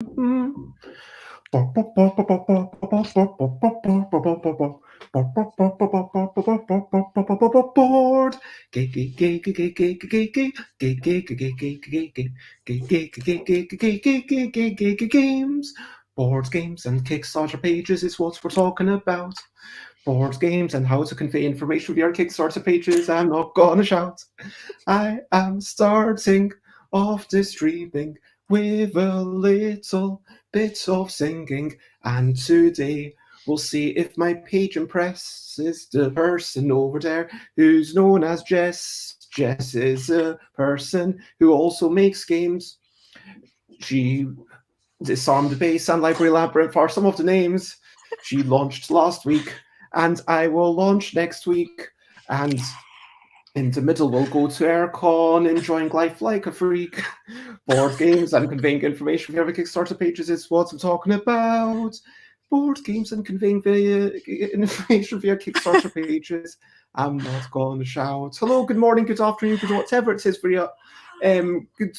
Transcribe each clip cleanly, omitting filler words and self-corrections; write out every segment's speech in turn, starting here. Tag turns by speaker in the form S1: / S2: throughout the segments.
S1: Board games. Board games and Kickstarter pages is what we're talking about. Board games and how to convey information via Kickstarter pages. I'm not gonna shout. I am starting off this streaming with a little bit of singing, and today we'll see if my page impresses the person over there who's known as Jess. Jess is a person who also makes games. She Disarmed the Base and Library Labyrinth are some of the names. She launched last week, and I will launch next week. And in the middle, we'll go to Aircon, enjoying life like a freak. Board games and conveying information via Kickstarter pages is what I'm talking about. Board games and conveying information via Kickstarter pages. I'm not going to shout. Hello, good morning, good afternoon, good whatever it is for you. Good.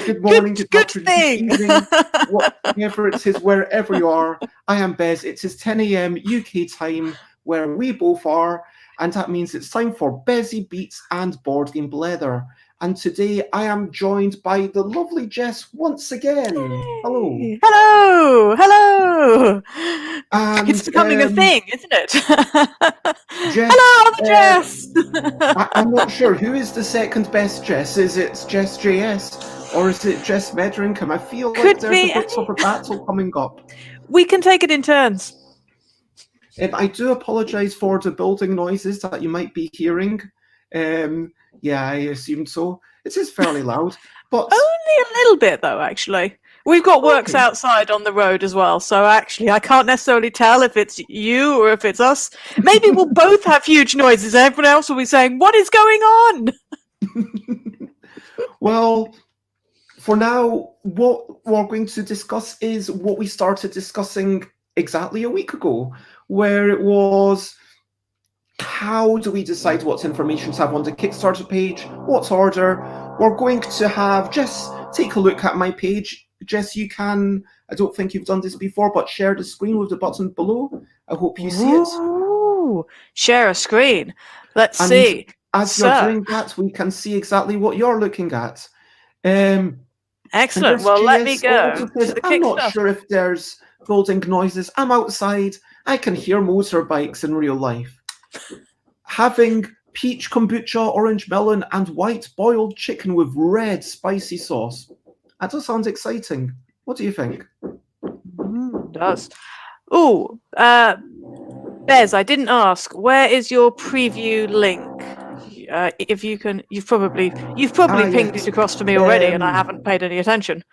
S1: Good morning, good afternoon, good evening, whatever it is, wherever you are. I am Bez. It is 10 a.m. UK time where we both are, and that means it's time for Bezzy Beats and Board Game Blether. And today I am joined by the lovely Jess once again. Hello.
S2: Hello. Hello.
S1: And,
S2: it's becoming a thing, isn't it?
S1: Jess,
S2: hello, other Jess.
S1: I'm not sure. Who is the second best Jess? Is it Jess JS or is it Jess Metheringham? I feel like there's a bit of a battle coming up.
S2: We can take it in turns.
S1: I do apologise for the building noises that you might be hearing. Yeah, I assumed so. It is fairly loud, but
S2: only a little bit though. Actually, we've got works outside on the road as well, so actually, I can't necessarily tell if it's you or if it's us. Maybe we'll both have huge noises. Everyone else will be saying, "What is going on?"
S1: Well, for now, what we're going to discuss is what we started discussing exactly a week ago, where it was, how do we decide what information to have on the Kickstarter page? What order? We're going to have Jess take a look at my page. Jess, you can, I don't think you've done this before, but share the screen with the button below. I hope you see it.
S2: Ooh, share a screen. Let's see.
S1: As you're doing that, we can see exactly what you're looking at.
S2: Excellent. Well, let me go.
S1: I'm not sure if there's building noises. I'm outside. I can hear motorbikes in real life. Having peach kombucha, orange melon, and white boiled chicken with red spicy sauce. That does sound exciting. What do you think?
S2: It does. Oh, Bez, I didn't ask. Where is your preview link? If you can, you've probably pinged it across to me already, and I haven't paid any attention.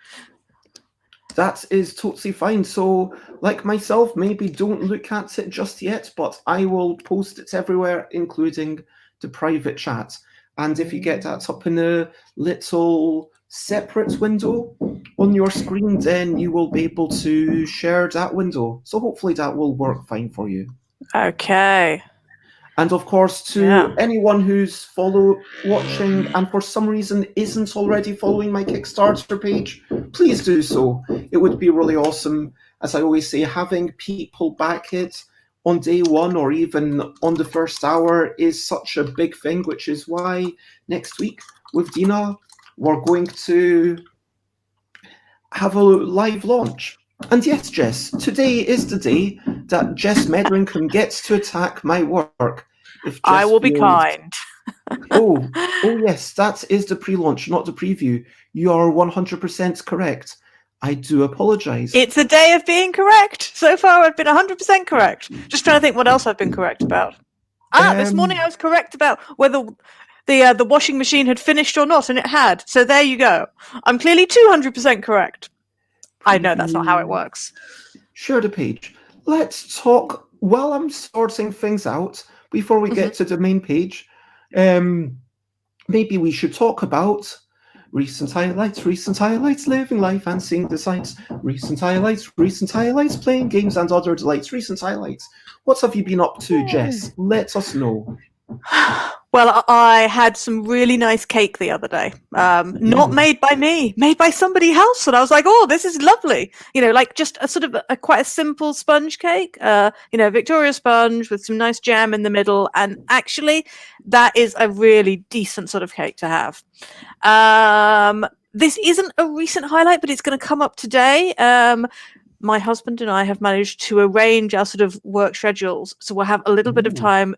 S1: That is totally fine. So, like myself, maybe don't look at it just yet, but I will post it everywhere, including the private chat. And if you get that up in a little separate window on your screen, then you will be able to share that window. So hopefully that will work fine for you.
S2: Okay.
S1: And of course, to anyone who's watching and for some reason isn't already following my Kickstarter page, please do so. It would be really awesome. As I always say, having people back it on day one or even on the first hour is such a big thing, which is why next week with Dina, we're going to have a live launch. And yes, Jess, today is the day that Jess Metheringham gets to attack my work.
S2: I will be kind.
S1: Oh, yes, that is the pre-launch, not the preview. You are 100% correct. I do apologise.
S2: It's a day of being correct. So far, I've been 100% correct. Just trying to think what else I've been correct about. This morning I was correct about whether the washing machine had finished or not, and it had. So there you go. I'm clearly 200% correct. I know that's not how it works.
S1: Share the page. Let's talk, while I'm sorting things out, before we get to the main page, maybe we should talk about recent highlights, living life and seeing the sights, recent highlights, playing games and other delights, recent highlights. What have you been up to, Jess? Let us know.
S2: Well, I had some really nice cake the other day. Not made by me, made by somebody else, and I was like, "Oh, this is lovely." Like just a sort of quite a simple sponge cake. Victoria sponge with some nice jam in the middle, and actually, that is a really decent sort of cake to have. This isn't a recent highlight, but it's going to come up today. My husband and I have managed to arrange our sort of work schedules, so we'll have a little bit of time.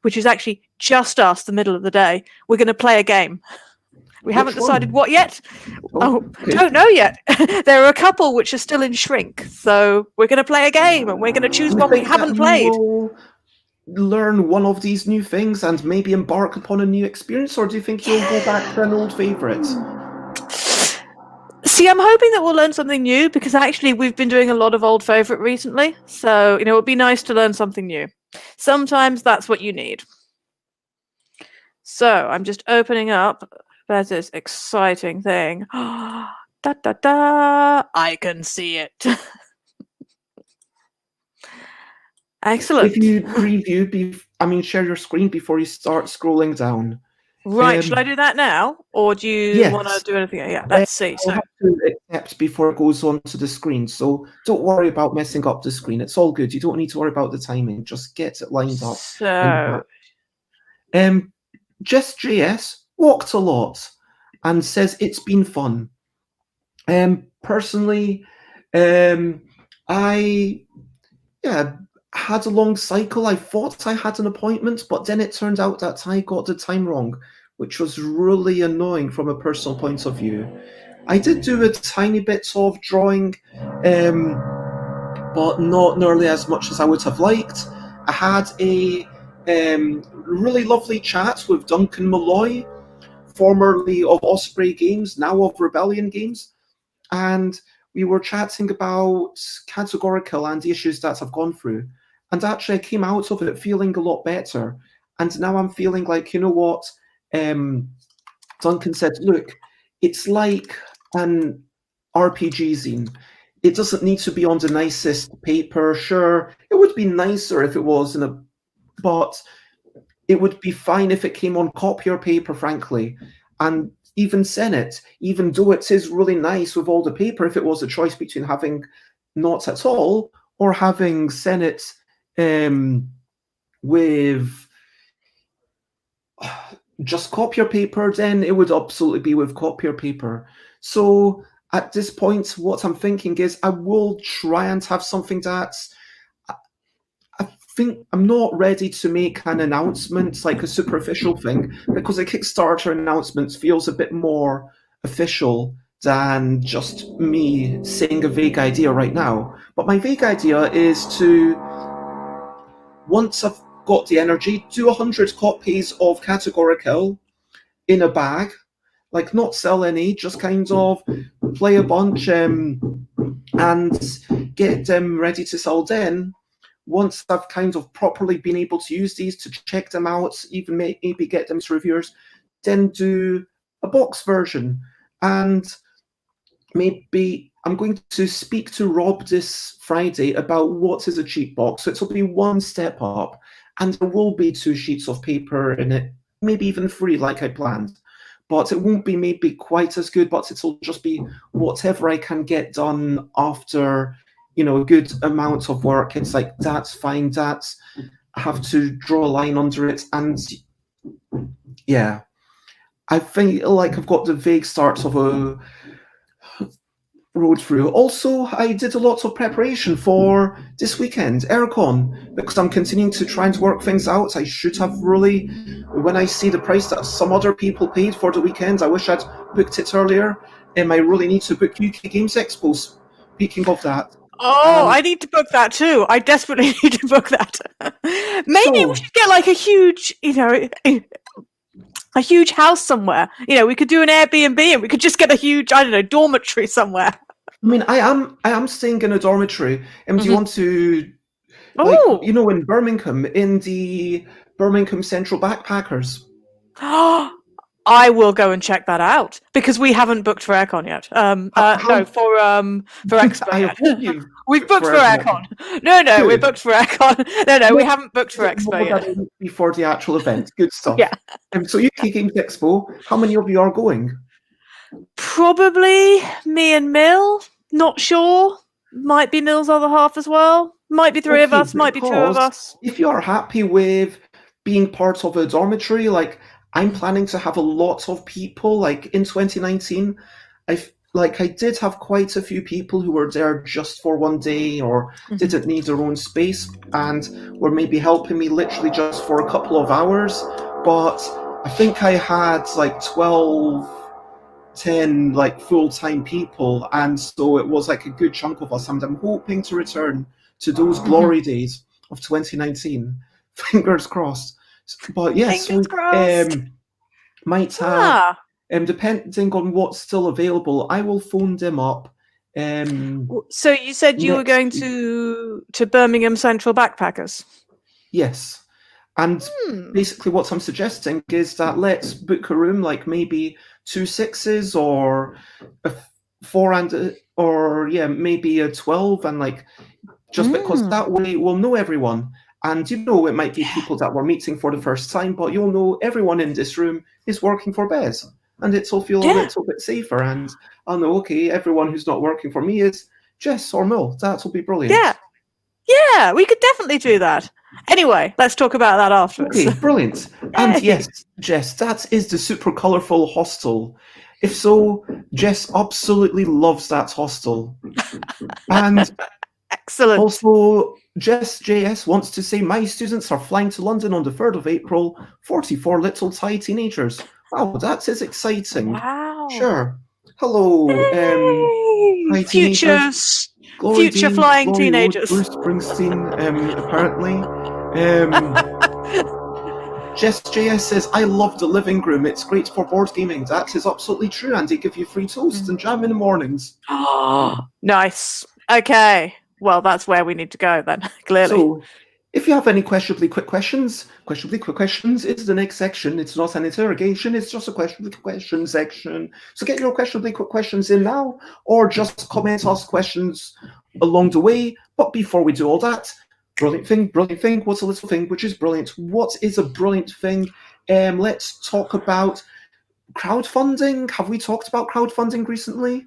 S2: Which is actually just us, the middle of the day. We're going to play a game. We haven't decided what yet. Don't know yet. There are a couple which are still in shrink, so we're going to play a game, and we're going to choose one we haven't played.
S1: Will learn one of these new things and maybe embark upon a new experience, or do you think you'll go back to an old favourite?
S2: See, I'm hoping that we'll learn something new, because actually we've been doing a lot of old favourite recently, so it would be nice to learn something new. Sometimes that's what you need. So I'm just opening up. There's this exciting thing. Da da da! I can see it. Excellent.
S1: If you preview, share your screen before you start scrolling down.
S2: Right, should I do that now? Or do you want to do anything? Yeah, let's see.
S1: I'll have to accept before it goes onto the screen, so don't worry about messing up the screen. It's all good. You don't need to worry about the timing. Just get it lined up.
S2: So,
S1: Jess JS walked a lot and says it's been fun. Personally, I had a long cycle. I thought I had an appointment, but then it turned out that I got the time wrong, which was really annoying from a personal point of view. I did do a tiny bit of drawing, but not nearly as much as I would have liked. I had a really lovely chat with Duncan Malloy, formerly of Osprey Games, now of Rebellion Games, and we were chatting about categorical and the issues that I've gone through. And actually I came out of it feeling a lot better. And now I'm feeling like, you know what? Duncan said, look, it's like an RPG zine. It doesn't need to be on the nicest paper. Sure, it would be nicer if it was but it would be fine if it came on copier paper, frankly. And even Senate, even though it is really nice with all the paper, if it was a choice between having not at all or having Senate with just copier paper, then it would absolutely be with copier paper. So at this point, what I'm thinking is I will try and have something that's, I think I'm not ready to make an announcement, like a superficial thing, because a Kickstarter announcement feels a bit more official than just me saying a vague idea right now. But my vague idea is to, once I've got the energy, do 100 copies of Categorical in a bag, like not sell any, just kind of play a bunch and get them ready to sell then. Once I've kind of properly been able to use these to check them out, even maybe get them to reviewers, then do a box version. And maybe I'm going to speak to Rob this Friday about what is a cheap box. So it'll be one step up, and there will be 2 sheets of paper in it, maybe even 3 like I planned. But it won't be maybe quite as good, but it'll just be whatever I can get done after, a good amount of work. It's like, that's fine, I have to draw a line under it. And yeah, I feel like I've got the vague start of a road through. Also, I did a lot of preparation for this weekend, Aircon, because I'm continuing to try and work things out. I should have really, when I see the price that some other people paid for the weekend, I wish I'd booked it earlier. I really need to book UK Games Expo. Speaking of that.
S2: Oh, I need to book that too. I desperately need to book that. Maybe we should get like a huge, a huge house somewhere. We could do an Airbnb and we could just get a huge, dormitory somewhere.
S1: I mean, I am staying in a dormitory. And do you want to, in Birmingham, in the Birmingham Central Backpackers?
S2: I will go and check that out because we haven't booked for aircon yet. No, for Expo
S1: I
S2: yet.
S1: hope you've
S2: We've booked for aircon. No,
S1: Good.
S2: we're booked for aircon. No, we haven't booked for Expo yet.
S1: Before the actual event. Good stuff.
S2: Yeah.
S1: So UK Games Expo, how many of you are going?
S2: Probably me and Mill. Not sure. Might be Mill's other half as well. Might be three of us. Might be two of us.
S1: If you are happy with being part of a dormitory, like I'm planning to have a lot of people. Like in 2019, I did have quite a few people who were there just for one day or didn't need their own space and were maybe helping me literally just for a couple of hours. But I think I had like 12, 10 like full-time people, and so it was like a good chunk of us, and I'm hoping to return to those glory days of 2019. Fingers crossed. But yes,
S2: Fingers crossed.
S1: Might have depending on what's still available, I will phone them up.
S2: So you said you were going to Birmingham Central Backpackers?
S1: Yes. And basically what I'm suggesting is that let's book a room, like maybe 2 6s or a 4 and maybe a 12, and like just because that way we'll know everyone. And it might be people that we're meeting for the first time, but you'll know everyone in this room is working for Bez. And it'll feel a little bit safer. And I'll know, okay, everyone who's not working for me is Jess or Mill. That'll be brilliant.
S2: Yeah, we could definitely do that. Anyway, let's talk about that afterwards.
S1: Okay, brilliant. And yes, Jess, that is the super colourful hostel. If so, Jess absolutely loves that hostel. And
S2: excellent.
S1: Also, Jess JS wants to say my students are flying to London on the 3rd of April, 44 little Thai teenagers. Wow, that is exciting.
S2: Wow.
S1: Sure. Hello,
S2: Thai
S1: teenagers.
S2: Future flying teenagers.
S1: Bruce Springsteen, apparently. Jess JS says, I love the living room. It's great for board gaming. That is absolutely true, and they give you free toast and jam in the mornings.
S2: Oh, nice. Okay. Well, that's where we need to go then, clearly.
S1: So, if you have any questionably quick questions is the next section. It's not an interrogation, it's just a question section. So get your questionably quick questions in now, or just ask questions along the way. But before we do all that, brilliant thing, what's a little thing which is brilliant? What is a brilliant thing? Let's talk about crowdfunding. Have we talked about crowdfunding recently?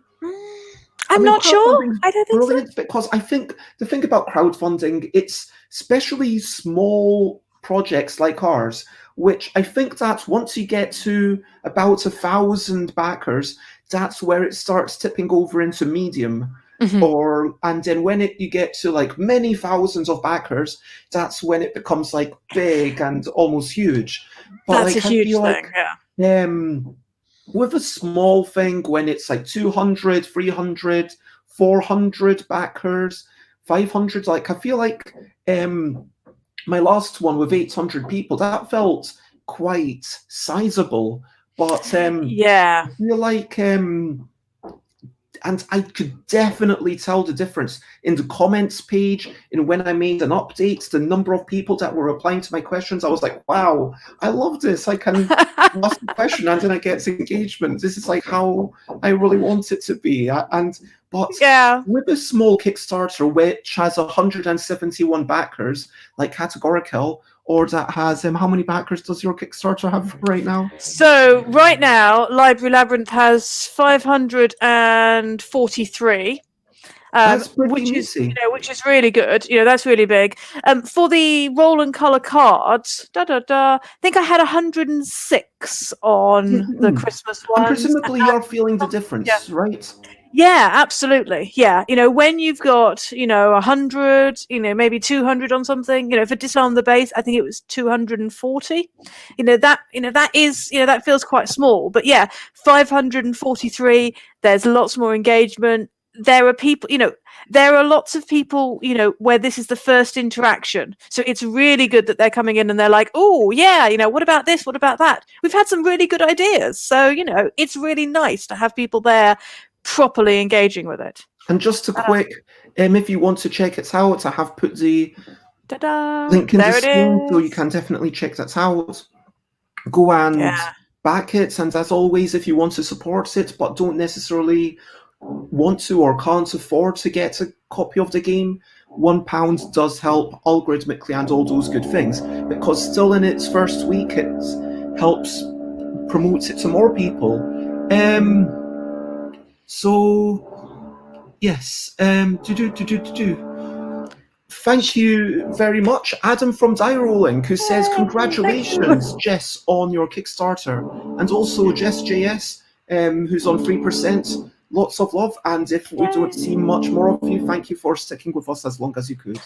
S2: I'm not sure. I don't think
S1: brilliant, so. Because I think the thing about crowdfunding, it's especially small projects like ours, which I think that once you get to about 1,000 backers, that's where it starts tipping over into medium. And then when you get to like many thousands of backers, that's when it becomes like big and almost huge.
S2: But that's a huge thing, yeah.
S1: With a small thing, when it's like 200, 300, 400 backers, 500, like I feel like my last one with 800 people, that felt quite sizable. But
S2: yeah,
S1: I feel like and I could definitely tell the difference in the comments page, and when I made an update, the number of people that were replying to my questions, I was like, wow, I love this. I can ask a question and then I get engagement. This is like how I really want it to be. But with a small Kickstarter, which has 171 backers, like Categorical, or that has, how many backers does your Kickstarter have right now?
S2: So right now, Library Labyrinth has 543. Which is which is really good. That's really big. For the roll and color cards, I think I had 106 on the Christmas one.
S1: And presumably you're feeling the difference, right?
S2: Yeah, absolutely. Yeah, when you've got 100, maybe 200 on something, for Disarm the Base, I think it was 240. That is, that feels quite small, but yeah, 543. There's lots more engagement. There are people, there are lots of people, where this is the first interaction. So it's really good that they're coming in and they're like, oh, yeah, what about this? What about that? We've had some really good ideas. So, it's really nice to have people there properly engaging with it.
S1: And just a quick, if you want to check it out, I have put the link in the screen, so you can definitely check that out. Go and back it, and as always, if you want to support it but don't necessarily want to or can't afford to get a copy of the game, £1 does help algorithmically and all those good things, because still in its first week it helps promote it to more people. So yes, Thank you very much, Adam from Die Rolling, who says congratulations, Jess, on your Kickstarter, and also Jess JS, who's on 3%. Lots of love, and if we don't see much more of you, thank you for sticking with us as long as you could.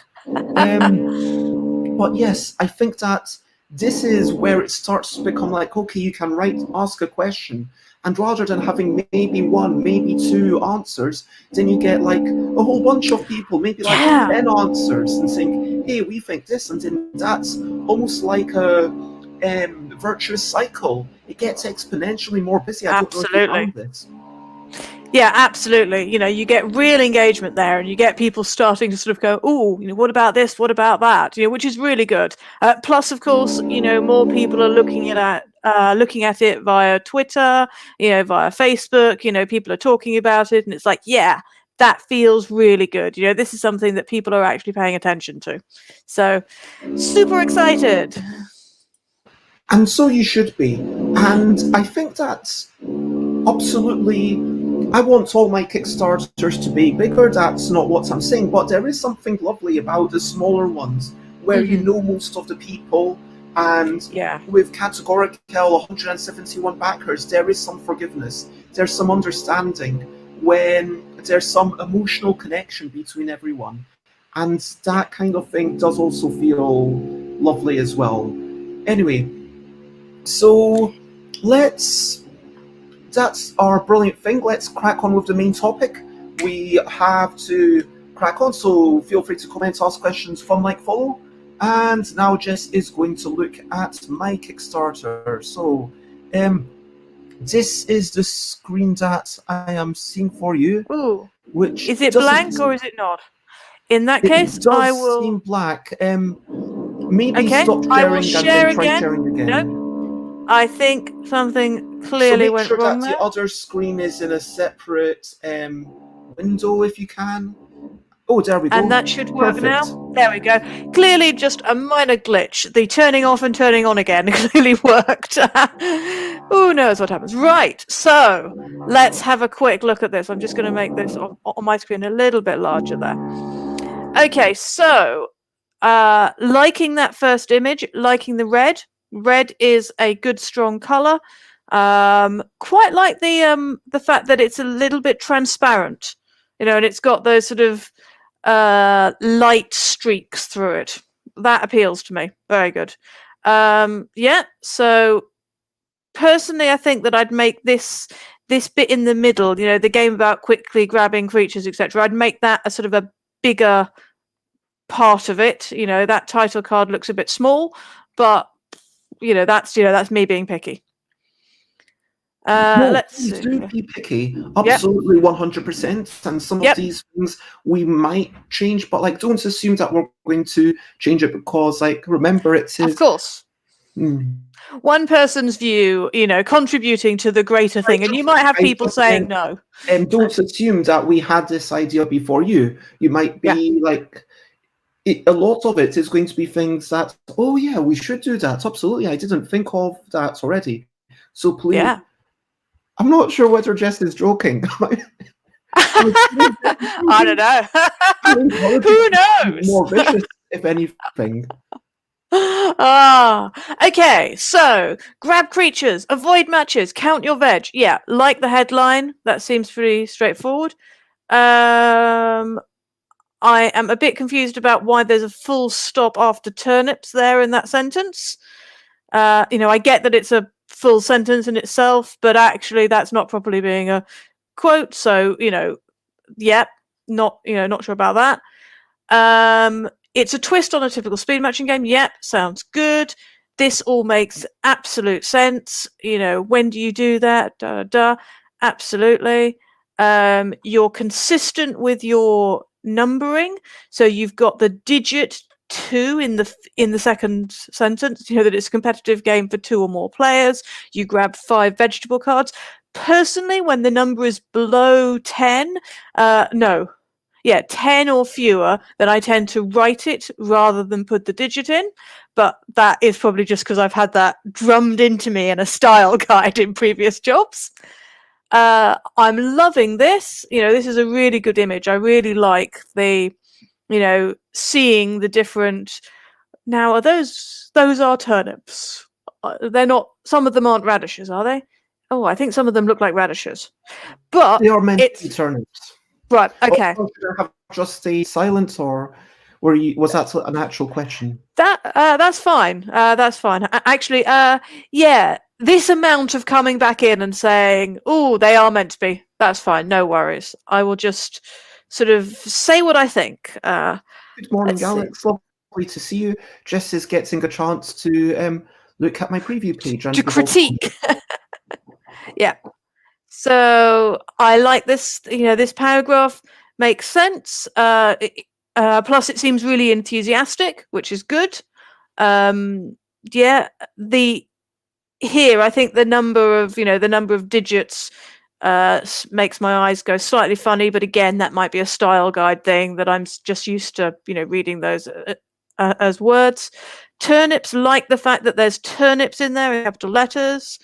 S1: But yes, I think that this is where it starts to become like, okay, you can ask a question, and rather than having maybe one, maybe two answers, then you get like a whole bunch of people, maybe like 10 answers, and saying, hey, we think this, and then that's almost like a virtuous cycle. It gets exponentially more busy. I don't know if you found this.
S2: Yeah, absolutely. You know, you get real engagement there, and you get people starting to sort of go, "Oh, you know, what about this? What about that?" You know, which is really good. Plus, of course, you know, more people are looking at it via Twitter, you know, via Facebook. You know, people are talking about it, and it's like, yeah, that feels really good. You know, this is something that people are actually paying attention to. So, super excited.
S1: And so you should be. And I think that's absolutely, I want all my Kickstarters to be bigger. That's not what I'm saying, but there is something lovely about the smaller ones where you know most of the people, and with categorical 171 backers, there is some forgiveness, there's some understanding when there's some emotional connection between everyone, and that kind of thing does also feel lovely as well. Anyway, so that's our brilliant thing. Let's crack on with the main topic. We have to crack on, so feel free to comment, ask questions, fun like follow. And now Jess is going to look at my Kickstarter. So this is the screen that I am seeing for you.
S2: Ooh.
S1: Which
S2: is it blank or is it not? In that case,
S1: I
S2: will
S1: seem black. Maybe stop sharing
S2: I will share
S1: and then try
S2: again.
S1: sharing again.
S2: Nope. I think something clearly went wrong there.
S1: So make sure that the other screen is in a separate window if you can. Oh, there we go.
S2: And that should work now. There we go. Clearly just a minor glitch. The turning off and turning on again clearly worked. Who knows what happens. Right, so let's have a quick look at this. I'm just going to make this on my screen a little bit larger there. Okay, so liking that first image, liking the red. Red is a good strong color. Quite like the fact that it's a little bit transparent, you know, and it's got those sort of light streaks through it. That appeals to me. Very good. Yeah, so personally I think that I'd make this bit in the middle, you know, the game about quickly grabbing creatures, etc. I'd make that a sort of a bigger part of it. You know, that title card looks a bit small, but you know, that's me being picky. Let's see.
S1: Do be picky, absolutely, 100%. And some of these things we might change, but like, don't assume that we're going to change it because, like, remember, it's
S2: of course one person's view, you know, contributing to the greater thing, and you might have people saying no.
S1: And don't assume that we had this idea before you. You might be like. A lot of it is going to be things that, oh yeah, we should do that. Absolutely, I didn't think of that already. So please, I'm not sure whether Jess is joking.
S2: I don't know. Who knows?
S1: More vicious, if anything.
S2: Okay, so grab creatures, avoid matches, count your veg. Yeah, like the headline. That seems pretty straightforward. I am a bit confused about why there's a full stop after turnips there in that sentence. You know, I get that it's a full sentence in itself, but actually that's not properly being a quote. So, you know, not sure about that. It's a twist on a typical speed matching game. Yep, sounds good. This all makes absolute sense. You know, when do you do that? Absolutely. You're consistent with your numbering, so you've got the digit two in the second sentence. You know that it's a competitive game for 2 or more players. You grab 5 vegetable cards. Personally, when the number is below 10, 10 or fewer, then I tend to write it rather than put the digit in. But that is probably just because I've had that drummed into me in a style guide in previous jobs. I'm loving this. You know, this is a really good image. I really like the, you know, seeing the different. Now, those are turnips? They're not. Some of them aren't radishes, are they? Oh, I think some of them look like radishes. But
S1: they are meant to be turnips.
S2: Right. Okay.
S1: Or should I have just a silence, or was that an actual question?
S2: That's fine. That's fine. Actually, yeah. This amount of coming back in and saying, "Oh, they are meant to be." That's fine. No worries. I will just sort of say what I think.
S1: Good morning, Alex. Lovely to see you. Jess is getting a chance to look at my preview page and
S2: to critique. Yeah. So I like this. You know, this paragraph makes sense. Plus, it seems really enthusiastic, which is good. Yeah. Here, I think the number of digits makes my eyes go slightly funny, but again, that might be a style guide thing that I'm just used to, reading those as words. Turnips, like the fact that there's turnips in there in capital letters.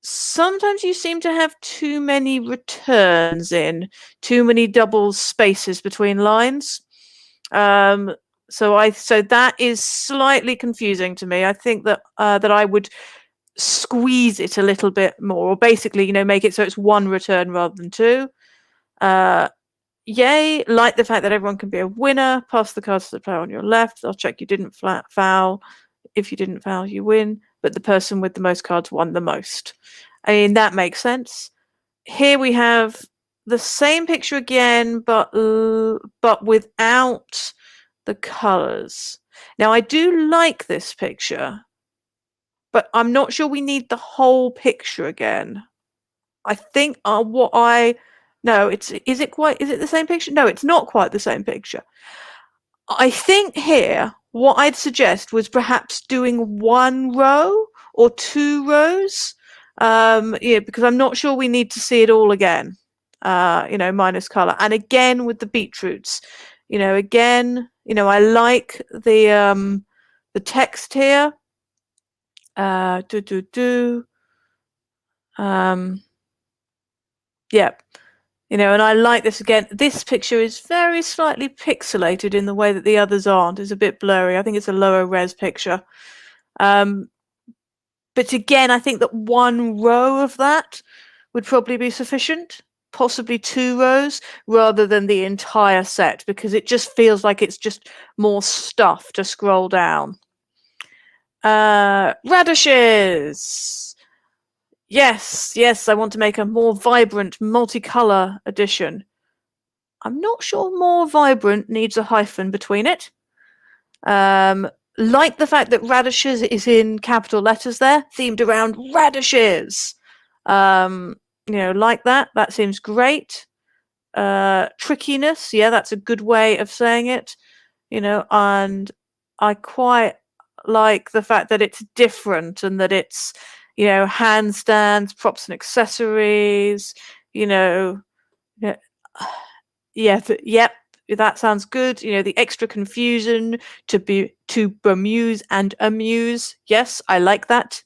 S2: Sometimes you seem to have too many returns in, too many double spaces between lines. So that is slightly confusing to me. I think that I would squeeze it a little bit more, or basically, make it so it's 1 return rather than 2. Yay, like the fact that everyone can be a winner. Pass the cards to the player on your left. I'll check you didn't foul. If you didn't foul, you win. But the person with the most cards won the most. I mean, that makes sense. Here we have the same picture again, but without the colours. Now, I do like this picture, but I'm not sure we need the whole picture again. I think is it the same picture? No, it's not quite the same picture. I think here, what I'd suggest was perhaps doing 1 row or 2 rows. Because I'm not sure we need to see it all again. Minus color, and again with the beetroots. I like the text here. Yeah. And I like this again. This picture is very slightly pixelated in the way that the others aren't. It's a bit blurry. I think it's a lower res picture. But again, I think that 1 row of that would probably be sufficient, possibly 2 rows, rather than the entire set, because it just feels like it's just more stuff to scroll down. Radishes! Yes, I want to make a more vibrant, multicolour edition. I'm not sure more vibrant needs a hyphen between it. Like the fact that radishes is in capital letters there, themed around radishes. Like that. That seems great. Trickiness, yeah, that's a good way of saying it. And I quite like the fact that it's different and that it's, handstands, props and accessories, that sounds good. The extra confusion to bemuse and amuse. Yes, I like that.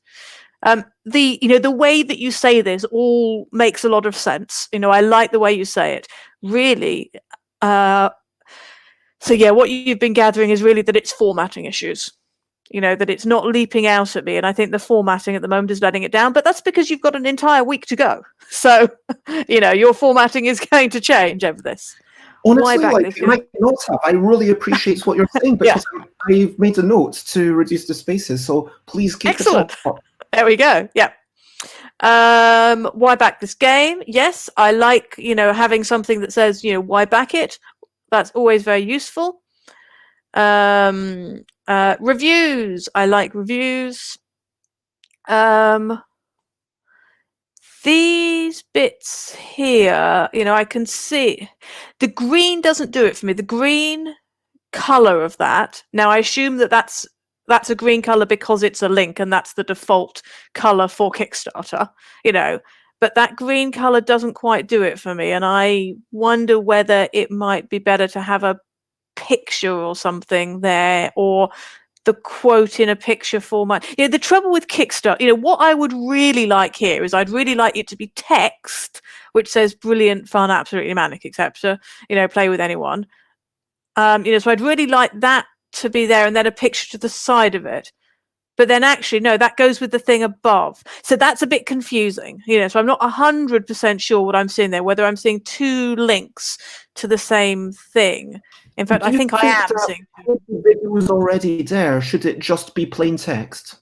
S2: The way that you say this all makes a lot of sense. I like the way you say it. Really. So yeah, what you've been gathering is really that it's formatting issues. That it's not leaping out at me, and I think the formatting at the moment is letting it down, but that's because you've got an entire week to go. So, your formatting is going to change over this.
S1: Honestly, it might not have. I really appreciate what you're saying, because I've made a note to reduce the spaces, so please keep it up.
S2: There we go. Yeah. Why back this game? Yes, I like, having something that says, why back it? That's always very useful. Reviews. I like reviews. These bits here, I can see the green doesn't do it for me. The green color of that. Now, I assume that that's a green color because it's a link and that's the default color for Kickstarter, but that green color doesn't quite do it for me. And I wonder whether it might be better to have a picture or something there, or the quote in a picture format. The trouble with Kickstarter, what I would really like here is I'd really like it to be text, which says brilliant, fun, absolutely manic, etc. Play with anyone. So I'd really like that to be there, and then a picture to the side of it. But then actually, no, that goes with the thing above. So that's a bit confusing, so I'm not 100% sure what I'm seeing there, whether I'm seeing two links to the same thing. In fact, I think I am seeing.
S1: If the video was already there, should it just be plain text?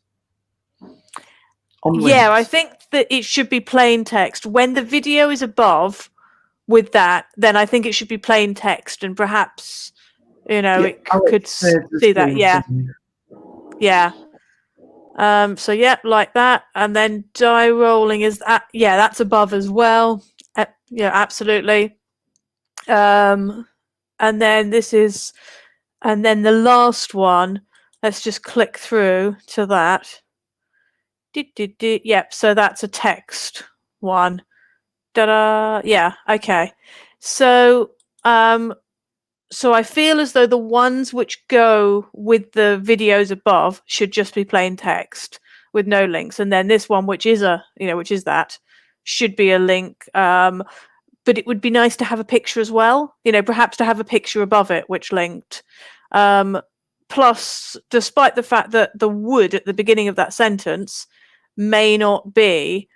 S2: Yeah, I think that it should be plain text. When the video is above with that, then I think it should be plain text, and perhaps, it could see that. Yeah. So yeah, like that, and then die rolling is that. Yeah, that's above as well. Yeah, absolutely. And then this is, and then the last one. Let's just click through to that. Yep. So that's a text one. Da-da. Yeah. Okay. So, so I feel as though the ones which go with the videos above should just be plain text with no links, and then this one, which is that, should be a link. But it would be nice to have a picture as well. Perhaps to have a picture above it which linked. Plus, despite the fact that the would at the beginning of that sentence may not be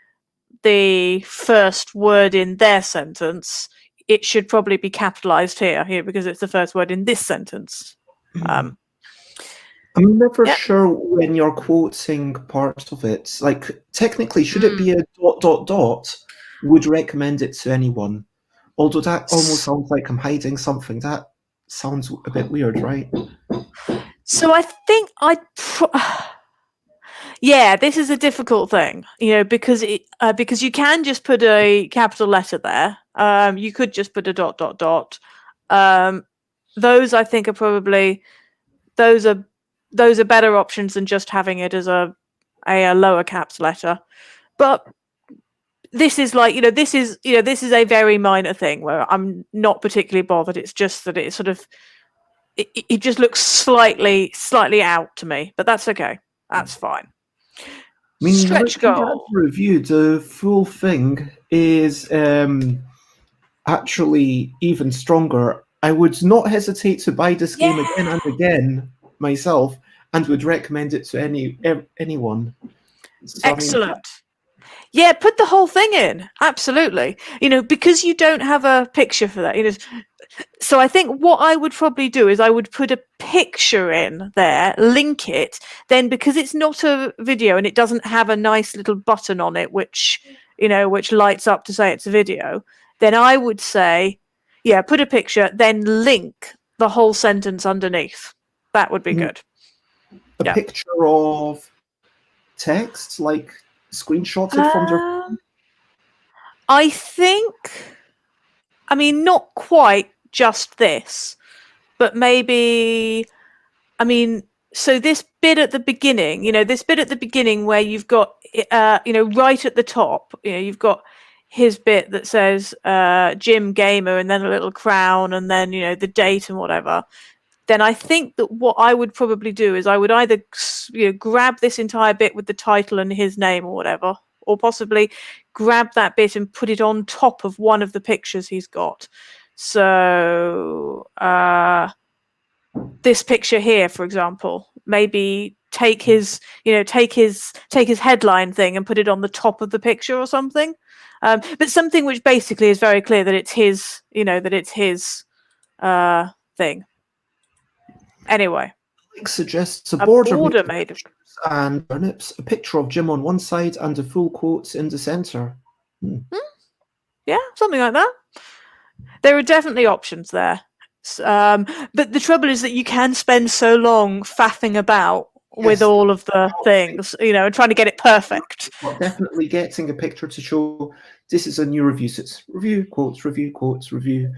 S2: the first word in their sentence, it should probably be capitalized here because it's the first word in this sentence.
S1: I'm never sure when you're quoting parts of it. Like, technically, should it be a ... would recommend it to anyone? Although that almost sounds like I'm hiding something. That sounds a bit weird, right?
S2: So I think this is a difficult thing, because you can just put a capital letter there. You could just put a ... Those I think are probably those are better options than just having it as a lower caps letter. But this is this is a very minor thing where I'm not particularly bothered. It's just that it sort of it just looks slightly out to me, but that's okay. That's fine.
S1: I mean,
S2: Stretch goal.
S1: Review, the full thing is actually even stronger. I would not hesitate to buy this game again and again myself, and would recommend it to anyone. So,
S2: excellent. Yeah, put the whole thing in. Absolutely. Because you don't have a picture for that. So I think what I would probably do is I would put a picture in there, link it. Then, because it's not a video and it doesn't have a nice little button on it, which lights up to say it's a video, then I would say, put a picture, then link the whole sentence underneath. That would be good.
S1: A picture of text, like screenshotted from their...
S2: I think, not quite just this, but maybe, so this bit at the beginning, where you've got, right at the top, you've got his bit that says Jim Gamer, and then a little crown, and then, the date and whatever. Then I think that what I would probably do is I would either grab this entire bit with the title and his name or whatever, or possibly grab that bit and put it on top of one of the pictures he's got. So this picture here, for example, maybe take his headline thing and put it on the top of the picture or something. But something which basically is very clear that it's his, thing. Anyway,
S1: suggests a border
S2: made of
S1: and turnips, a picture of Jim on one side and a full quote in the center.
S2: Yeah, something like that. There are definitely options there. But the trouble is that you can spend so long faffing about with all of the things, and trying to get it perfect.
S1: Well, definitely getting a picture to show this is a new review. So it's review, quotes, review,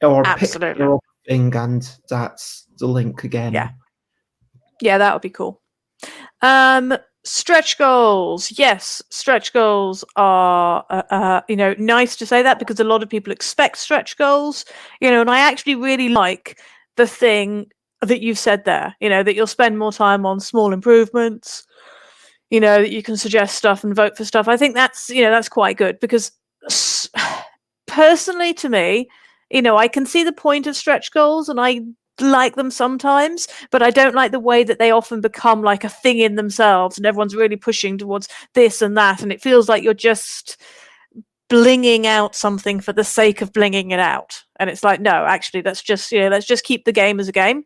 S1: or
S2: absolutely.
S1: picture of and that's the link again.
S2: Yeah, that would be cool. Stretch goals. Yes, stretch goals are, nice to say that because a lot of people expect stretch goals, and I actually really like the thing that you've said there, that you'll spend more time on small improvements, that you can suggest stuff and vote for stuff. I think that's quite good because personally to me, I can see the point of stretch goals and I like them sometimes, but I don't like the way that they often become like a thing in themselves and everyone's really pushing towards this and that, and it feels like you're just blinging out something for the sake of blinging it out, and it's like, no, actually let's just keep the game as a game.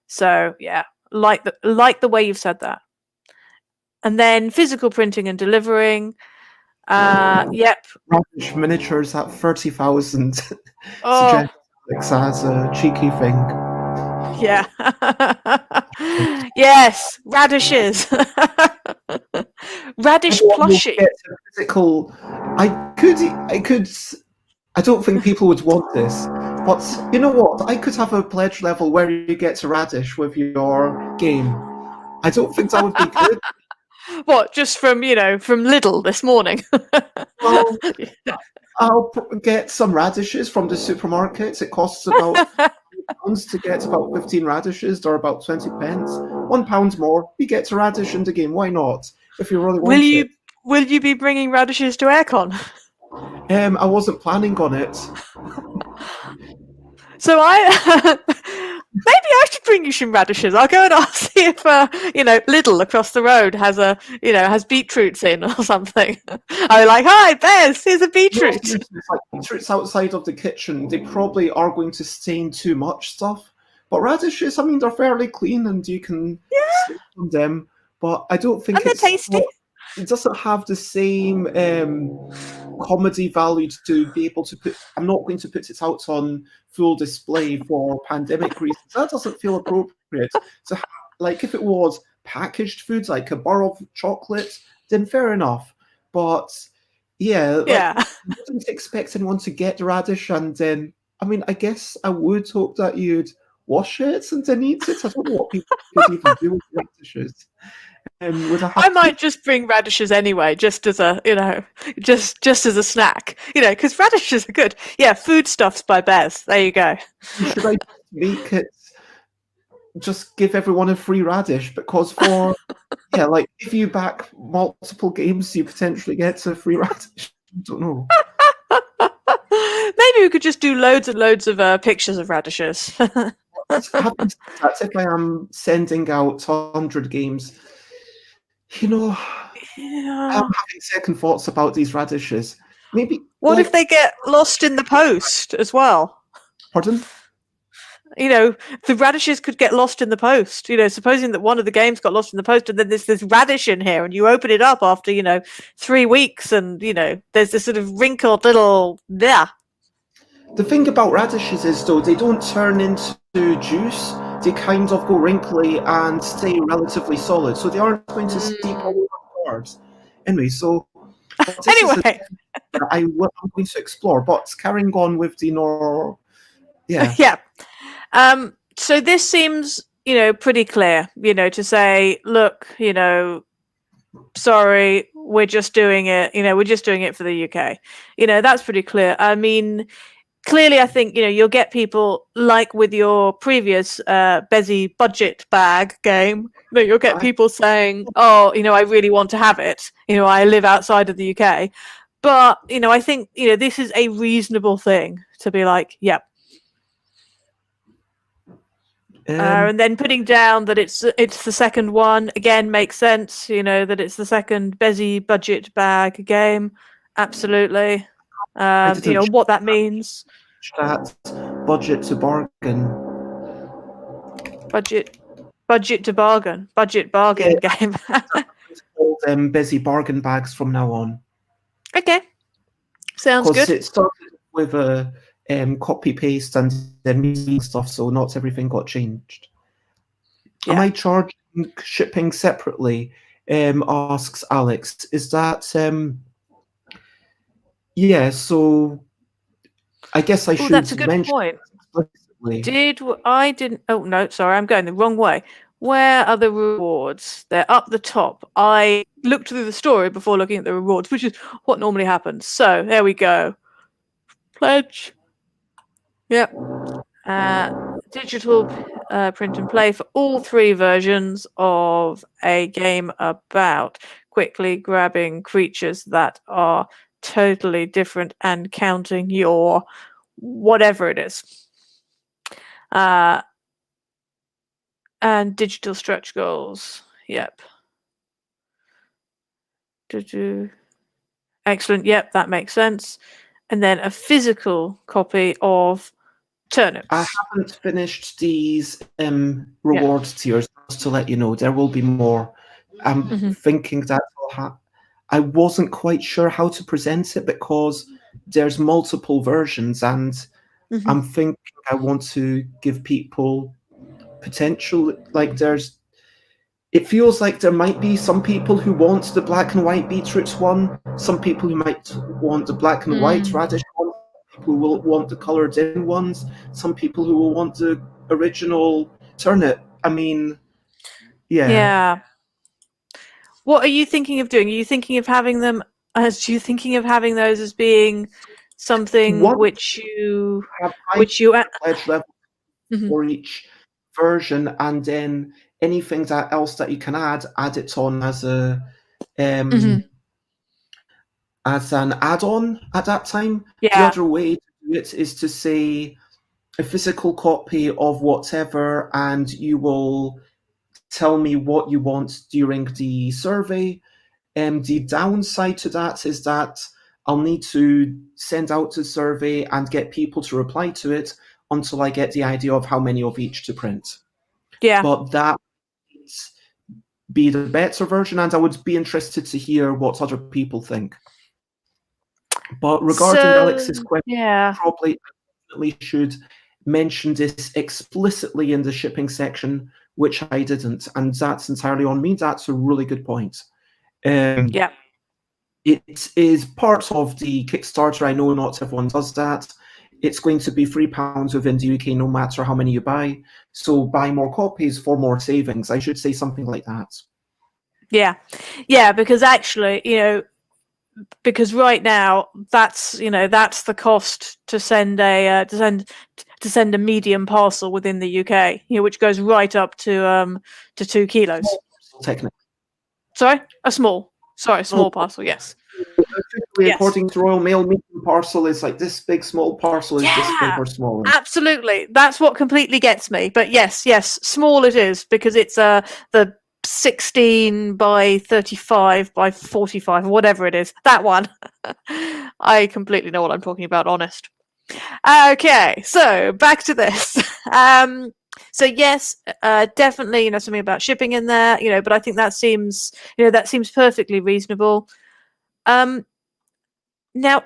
S2: So yeah, like the way you've said that. And then physical printing and delivering. Yep.
S1: Radish miniatures at 30,000
S2: Oh,
S1: suggests as a cheeky thing.
S2: yeah. Yes, radishes. Radish plushie.
S1: Physical. I could. I don't think people would want this, but you know what? I could have a pledge level where you get a radish with your game. I don't think that would be good.
S2: What, just from Lidl this morning?
S1: Well, I'll get some radishes from the supermarkets. It costs about £1 to get about 15 radishes, or about 20 pence. £1 more, you get a radish in the game. Why not? If you really want it.
S2: Will you be bringing radishes to Aircon?
S1: I wasn't planning on it.
S2: So maybe I should bring you some radishes. I'll go and I'll see if Lidl across the road has has beetroots in or something. I'm like, hi, Bez, here's a beetroot.
S1: It's like beetroots outside of the kitchen. They probably are going to stain too much stuff. But radishes, I mean, they're fairly clean and you can sleep on them. But I don't think
S2: they're tasty.
S1: It doesn't have the same comedy value to be able to put. I'm not going to put it out on full display for pandemic reasons. That doesn't feel appropriate. So, like, if it was packaged foods like a bar of chocolate, then fair enough. But I wouldn't expect anyone to get the radish and then. I mean, I guess I would hope that you'd wash it and then eat it. I don't know what people could even do with radishes.
S2: I might just bring radishes anyway, just as a just as a snack, because radishes are good. Yeah, foodstuffs by Bez. There you go.
S1: Should I make it? Just give everyone a free radish, because for like if you back multiple games, you potentially get a free radish. I don't know.
S2: Maybe we could just do loads and loads of pictures of radishes.
S1: That's if I am sending out 100 games. I'm having second thoughts about these radishes. Maybe.
S2: What if they get lost in the post as well?
S1: Pardon?
S2: The radishes could get lost in the post. Supposing that one of the games got lost in the post, and then there's this radish in here, and you open it up after 3 weeks, and there's this sort of wrinkled little The
S1: thing about radishes is, though, they don't turn into juice. They kind of go wrinkly and stay relatively solid, so they aren't going to steep all over the cards. Anyway, so
S2: anyway,
S1: I'm going to explore. But carrying on with the
S2: yeah. So this seems pretty clear. To say, look, sorry, we're just doing it. We're just doing it for the UK. That's pretty clear. I mean. Clearly, I think you'll get people like with your previous Bezzy budget bag game. You'll get people saying, "Oh, I really want to have it. I live outside of the UK." But I think this is a reasonable thing to be like, "Yep." And then putting down that it's the second one again makes sense. That it's the second Bezzy budget bag game. Absolutely. What that means.
S1: That budget to bargain.
S2: Budget to bargain. Budget bargain game.
S1: Call them Bezzy bargain bags from now on.
S2: Okay. Sounds good.
S1: Because it started with a copy paste and then stuff, so not everything got changed. Am I charging shipping separately? Asks Alex. Is that so I guess I should
S2: that's a good
S1: mention
S2: point.
S1: explicitly
S2: I didn't? Oh no, sorry, I'm going the wrong way. Where are the rewards? They're up the top. I looked through the story before looking at the rewards, which is what normally happens. So there we go. Pledge. Yep. Digital print and play for all 3 versions of a game about quickly grabbing creatures that are totally different and counting your whatever it is. And digital stretch goals. Yep. Excellent. Yep, that makes sense. And then a physical copy of turnips.
S1: I haven't finished these rewards tiers, just to let you know. There will be more. I'm thinking that I wasn't quite sure how to present it because there's multiple versions, and I'm thinking I want to give people potential. Like it feels like there might be some people who want the black and white beetroots one, some people who might want the black and white radish one, people who will want the coloured in ones, some people who will want the original turnip. I mean,
S2: Yeah. What are you thinking of doing? Are you thinking of having them those as being something which you
S1: pledge level for each version, and then anything else that you can add it on as a as an add-on at that time. The other way to do it is to say a physical copy of whatever, and you will tell me what you want during the survey. The downside to that is that I'll need to send out the survey and get people to reply to it until I get the idea of how many of each to print.
S2: Yeah.
S1: But that would be the better version, and I would be interested to hear what other people think. But regarding Alex's question, probably should mention this explicitly in the shipping section, which I didn't, and that's entirely on me. That's a really good point. It is part of the Kickstarter. I know not everyone does that. It's going to be £3 within the UK, no matter how many you buy. So buy more copies for more savings. I should say something like that.
S2: Yeah, because actually, because right now that's the cost to send a medium parcel within the UK, which goes right up to 2 kilos.
S1: Technically.
S2: Sorry, a small parcel. Yes.
S1: According to Royal Mail, medium parcel is like this big. Small parcel is this big or smaller.
S2: Absolutely, that's what completely gets me. But yes, small it is, because it's the 16 by 35 by 45, whatever it is, that one. I completely know what I'm talking about, honest. Okay, so back to this. So yes, definitely, something about shipping in there, but I think that seems perfectly reasonable. Now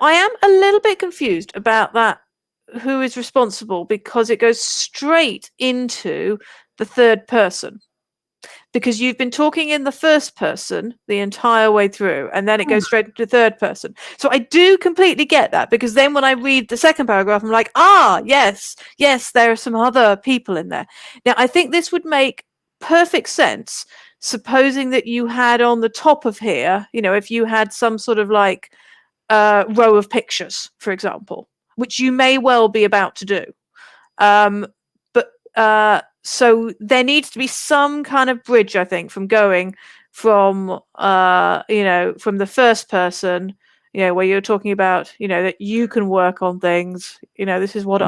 S2: I am a little bit confused about that, who is responsible, because it goes straight into the third person. Because you've been talking in the first person the entire way through, and then it goes straight to the third person. So I do completely get that, because then when I read the second paragraph, I'm like, yes, there are some other people in there. Now, I think this would make perfect sense, supposing that you had on the top of here, if you had some sort of like row of pictures, for example, which you may well be about to do. So there needs to be some kind of bridge, I think, from going from from the first person, where you're talking about, that you can work on things. This is what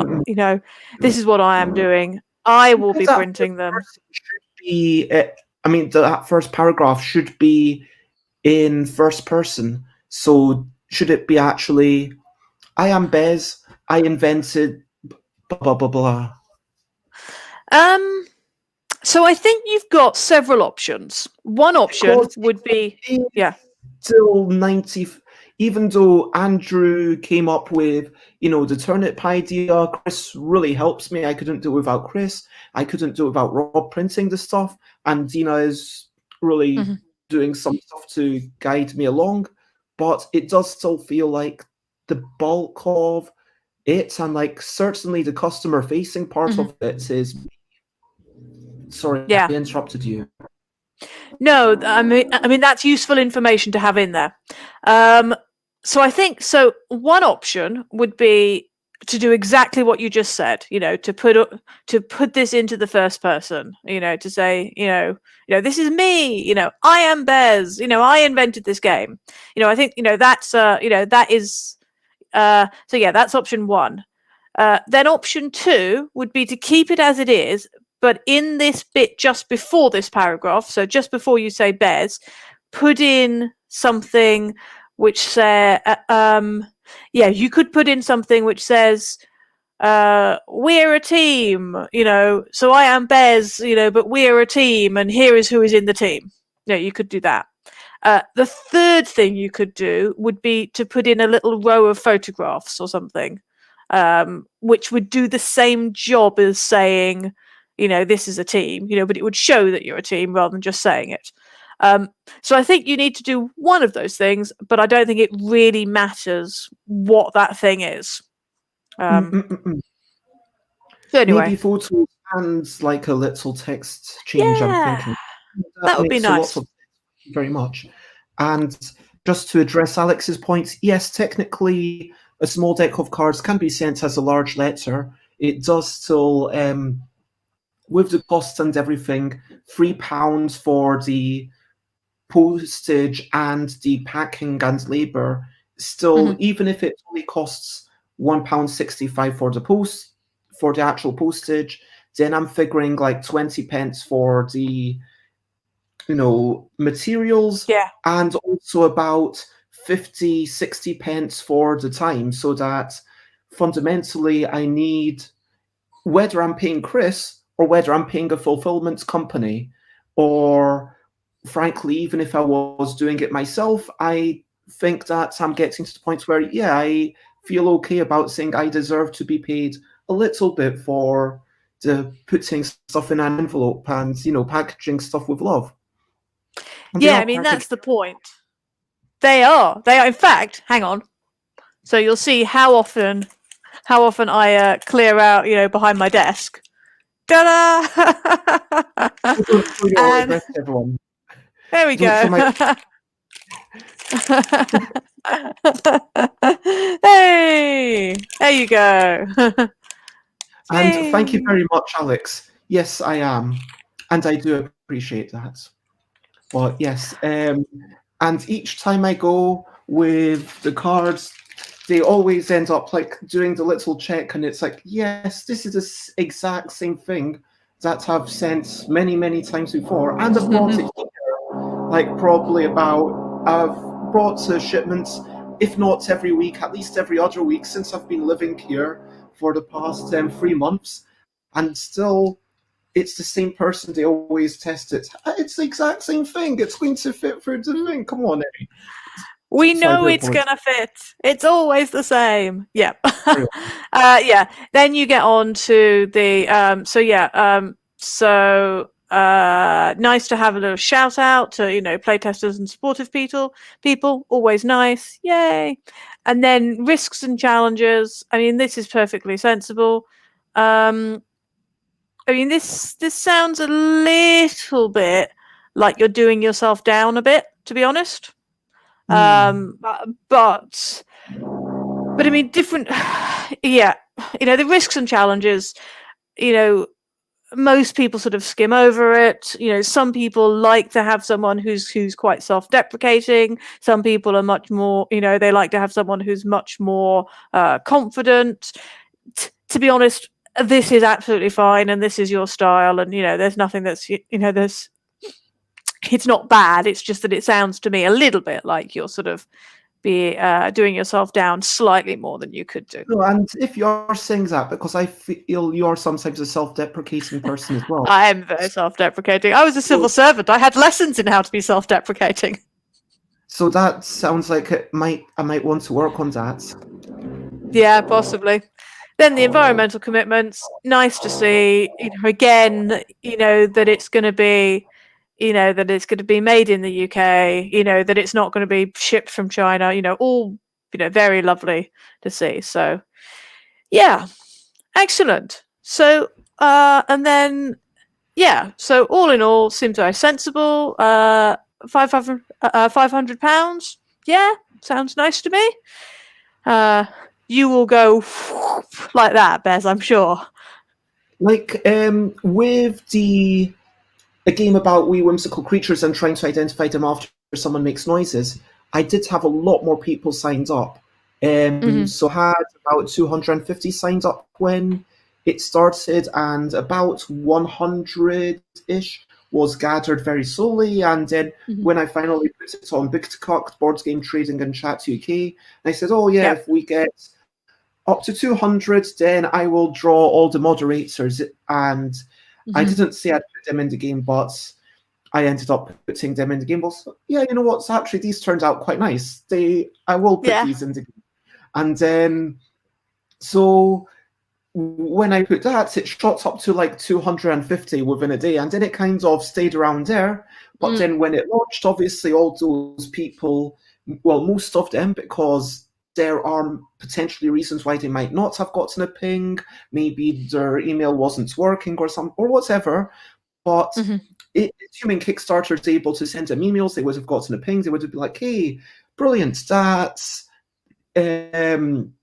S2: this is what I am doing. I will be printing them.
S1: That first paragraph should be in first person. So should it be actually, I am Bez, I invented blah blah blah.
S2: So I think you've got several options. One option would be
S1: till 90. Even though Andrew came up with, the turnip idea, Chris really helps me. I couldn't do it without Chris. I couldn't do it without Rob printing the stuff. And Dina is really doing some stuff to guide me along. But it does still feel like the bulk of it, and like certainly the customer facing part of it is. Sorry,
S2: Yeah.
S1: I interrupted you.
S2: No, I mean that's useful information to have in there. So I think one option would be to do exactly what you just said. To put this into the first person. To say, this is me. I am Bez. I invented this game. I think that's that is. So yeah, that's option one. Then option two would be to keep it as it is, but in this bit just before this paragraph, so just before you say Bez, put in something which you could put in something which says, we're a team, so I am Bez, but we're a team, and here is who is in the team. You could do that. The third thing you could do would be to put in a little row of photographs or something, which would do the same job as saying, this is a team, but it would show that you're a team rather than just saying it. So I think you need to do one of those things, but I don't think it really matters what that thing is. So anyway.
S1: Maybe photos and like a little text change,
S2: Yeah,
S1: I'm thinking.
S2: that would be
S1: makes a lot
S2: nice.
S1: of sense. Thank you very much. And just to address Alex's point, yes, technically a small deck of cards can be sent as a large letter. It does still, with the costs and everything, £3 for the postage and the packing and labour. Still, even if it only costs £1.65 for the actual postage, then I'm figuring like 20 pence for the materials, and also about 50-60 pence for the time, so that fundamentally I need, whether I'm paying Chris or whether I'm paying a fulfillment company, or frankly, even if I was doing it myself, I think that I'm getting to the point where, I feel okay about saying I deserve to be paid a little bit for the putting stuff in an envelope and, packaging stuff with love. And
S2: I mean, that's the point. They are. In fact, hang on. So you'll see how often I clear out, behind my desk. Ta-da! And
S1: everyone.
S2: There we go. Hey, there you go.
S1: And thank you very much, Alex. Yes, I am, and I do appreciate that. But yes, and each time I go with the cards, they always end up like doing the little check, and it's like, yes, this is the exact same thing that I've sent many, many times before, and I've brought it here, like probably I've brought shipments, if not every week, at least every other week since I've been living here for the past 3 months, and still it's the same person. They always test it. It's the exact same thing. It's going to fit through the thing. Come on, Eddie.
S2: We know it's going to fit. It's always the same. Yeah. Then you get on to the, nice to have a little shout out to, playtesters and supportive people, always nice. Yay. And then risks and challenges. I mean, this is perfectly sensible. I mean, this sounds a little bit like you're doing yourself down a bit, to be honest. But I mean, different. The risks and challenges. Most people sort of skim over it. Some people like to have someone who's quite self-deprecating. Some people are much more. They like to have someone who's much more confident. To be honest, this is absolutely fine, and this is your style, and there's nothing that's it's not bad. It's just that it sounds to me a little bit like you're sort of doing yourself down slightly more than you could do.
S1: No, and if you're saying that, because I feel you're sometimes a self-deprecating person as well.
S2: I am very self-deprecating. I was a civil servant. I had lessons in how to be self-deprecating.
S1: So that sounds like I might want to work on that.
S2: Yeah, possibly. Then the environmental commitments, nice to see, again, that it's going to be, that it's going to be made in the UK, that it's not going to be shipped from China, all, very lovely to see. So, Yeah, excellent. So, and then, yeah, so all in all, seems very sensible. 500, £500. Yeah, sounds nice to me. You will go like that, Bez, I'm sure.
S1: Like, with a game about wee whimsical creatures and trying to identify them after someone makes noises, I did have a lot more people signed up. So I had about 250 signed up when it started, and about 100-ish was gathered very slowly. And then when I finally put it on BigTalk, Board Game Trading and Chat UK, I said, oh yeah, if we get up to 200, then I will draw all the moderators. And I didn't say I'd put them in the game, but I ended up putting them in the game. Well, so, yeah, you know what? So actually, these turned out quite nice. I will put these in the game. And then, so when I put that, it shot up to like 250 within a day. And then it kind of stayed around there. But then when it launched, obviously, all those people, well, most of them, because there are potentially reasons why they might not have gotten a ping. Maybe their email wasn't working or whatever. But assuming Kickstarter is able to send them emails, they would have gotten a ping. They would have been like, hey, brilliant stats. And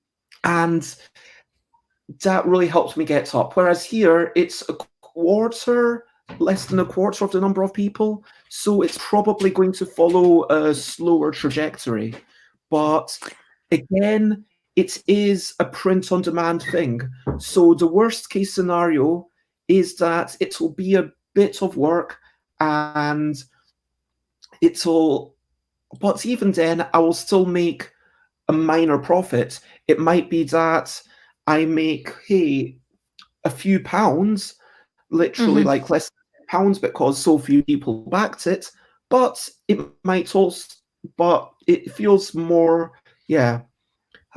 S1: that really helped me get up. Whereas here, it's less than a quarter of the number of people. So it's probably going to follow a slower trajectory. But again, it is a print-on-demand thing. So the worst-case scenario is that it will be a bit of work, and but even then, I will still make a minor profit. It might be that I make, a few pounds, literally like less than pounds, because so few people backed it, but it might also, but it feels more, Have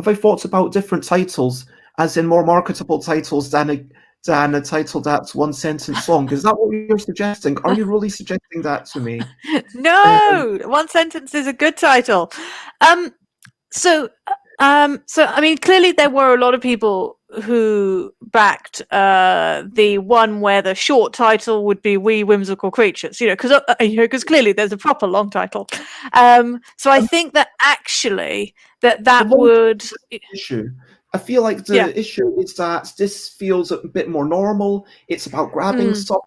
S1: I thought about different titles, as in more marketable titles than a title that's one sentence long? Is that what you're suggesting? Are you really suggesting that to me?
S2: No, one sentence is a good title. So I mean, clearly there were a lot of people who backed the one where the short title would be "Wee Whimsical Creatures," because clearly there's a proper long title. So I think that actually that would
S1: issue. I feel like the issue is that this feels a bit more normal. It's about grabbing stuff.